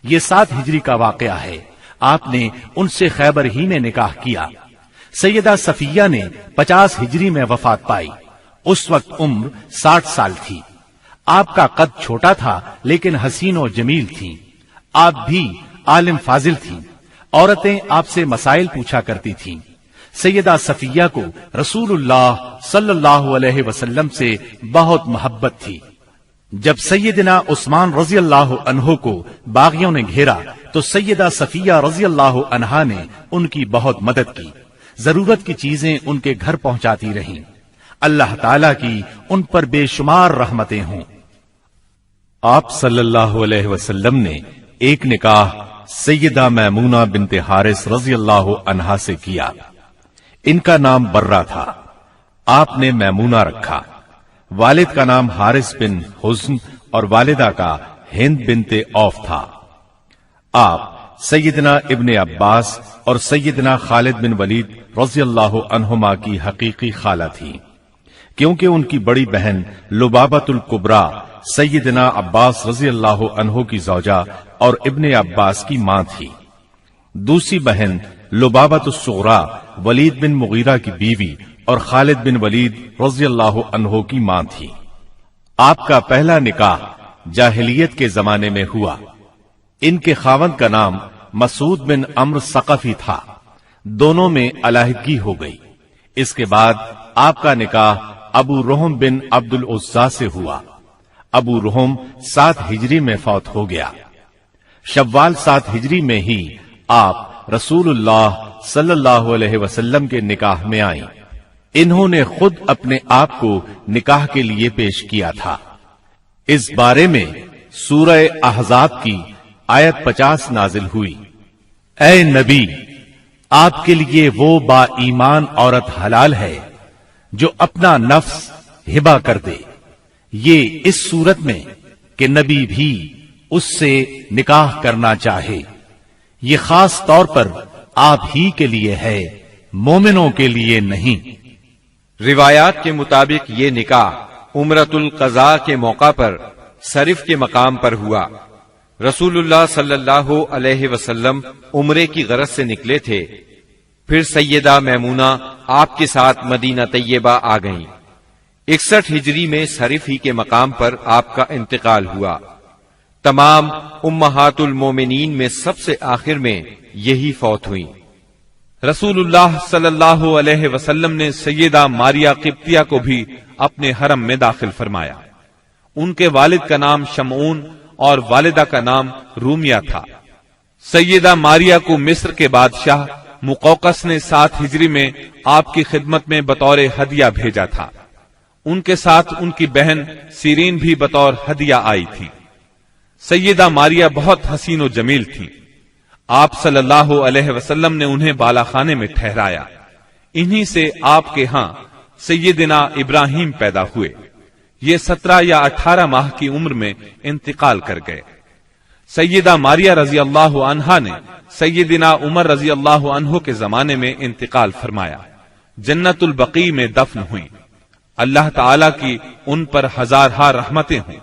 یہ 7 ہجری کا واقعہ ہے۔ آپ نے ان سے خیبر ہی میں نکاح کیا۔ سیدہ صفیہ نے 50 ہجری میں وفات پائی۔ اس وقت عمر 60 سال تھی۔ آپ کا قد چھوٹا تھا لیکن حسین و جمیل تھی۔ آپ بھی عالم فاضل تھی۔ عورتیں آپ سے مسائل پوچھا کرتی تھیں۔ سیدہ صفیہ کو رسول اللہ صلی اللہ علیہ وسلم سے بہت محبت تھی۔ جب سیدنا عثمان رضی اللہ عنہ کو باغیوں نے گھیرا تو سیدہ صفیہ رضی اللہ عنہا نے ان کی بہت مدد کی، ضرورت کی چیزیں ان کے گھر پہنچاتی رہیں۔ اللہ تعالیٰ کی ان پر بے شمار رحمتیں ہوں۔ آپ صلی اللہ علیہ وسلم نے ایک نکاح سیدہ میمونہ بنت حارث رضی اللہ عنہا سے کیا۔ ان کا نام برہ تھا۔ آپ نے میمونہ رکھا۔ والد کا نام حارث بن حزن اور والدہ کا ہند بنت عوف تھا۔ آپ سیدنا ابن عباس اور سیدنا خالد بن ولید رضی اللہ عنہما کی حقیقی خالہ تھی، کیونکہ ان کی بڑی بہن لبابۃ الکبریٰ سیدنا عباس رضی اللہ عنہ کی زوجہ اور ابن عباس کی ماں تھی۔ دوسری بہن لبابۃ الصغریٰ ولید بن مغیرہ کی بیوی اور خالد بن ولید رضی اللہ عنہ کی ماں تھی۔ آپ کا پہلا نکاح جاہلیت کے زمانے میں ہوا۔ ان کے خاوند کا نام مسعود بن عمرو ثقفی تھا۔ دونوں میں علیحدگی ہو گئی۔ اس کے بعد آپ کا نکاح ابو رحم بن عبد العزیٰ سے ہوا۔ ابو رحم 7 ہجری میں فوت ہو گیا۔ شوال 7 ہجری میں ہی آپ رسول اللہ صلی اللہ علیہ وسلم کے نکاح میں آئیں۔ انہوں نے خود اپنے آپ کو نکاح کے لیے پیش کیا تھا۔ اس بارے میں سورہ احزاب کی آیت 50 نازل ہوئی۔ اے نبی، آپ کے لیے وہ با ایمان عورت حلال ہے جو اپنا نفس ہبہ کر دے۔ یہ اس صورت میں کہ نبی بھی اس سے نکاح کرنا چاہے۔ یہ خاص طور پر آپ ہی کے لیے ہے، مومنوں کے لیے نہیں۔ روایات کے مطابق یہ نکاح عمرۃ القضاء کے موقع پر صرف کے مقام پر ہوا۔ رسول اللہ صلی اللہ علیہ وسلم عمرے کی غرض سے نکلے تھے۔ پھر سیدہ میمونہ آپ کے ساتھ مدینہ طیبہ آ گئیں۔ 61 ہجری میں صرف ہی کے مقام پر آپ کا انتقال ہوا۔ تمام امہات المومنین میں سب سے آخر میں یہی فوت ہوئی۔ رسول اللہ صلی اللہ علیہ وسلم نے سیدہ ماریہ قبطیہ کو بھی اپنے حرم میں داخل فرمایا۔ ان کے والد کا نام شمعون اور والدہ کا نام رومیہ تھا۔ سیدہ ماریہ کو مصر کے بادشاہ مقوقس نے 7 ہجری میں آپ کی خدمت میں بطور ہدیہ بھیجا تھا۔ ان کے ساتھ ان کی بہن سیرین بھی بطور ہدیہ آئی تھی۔ سیدہ ماریہ بہت حسین و جمیل تھی۔ آپ صلی اللہ علیہ وسلم نے انہیں بالا خانے میں ٹھہرایا۔ انہی سے آپ کے ہاں سیدنا ابراہیم پیدا ہوئے۔ یہ 17 یا 18 ماہ کی عمر میں انتقال کر گئے۔ سیدہ ماریہ رضی اللہ عنہا نے سیدنا عمر رضی اللہ عنہ کے زمانے میں انتقال فرمایا۔ جنت البقیع میں دفن ہوئیں۔ اللہ تعالی کی ان پر ہزارہا رحمتیں ہوں۔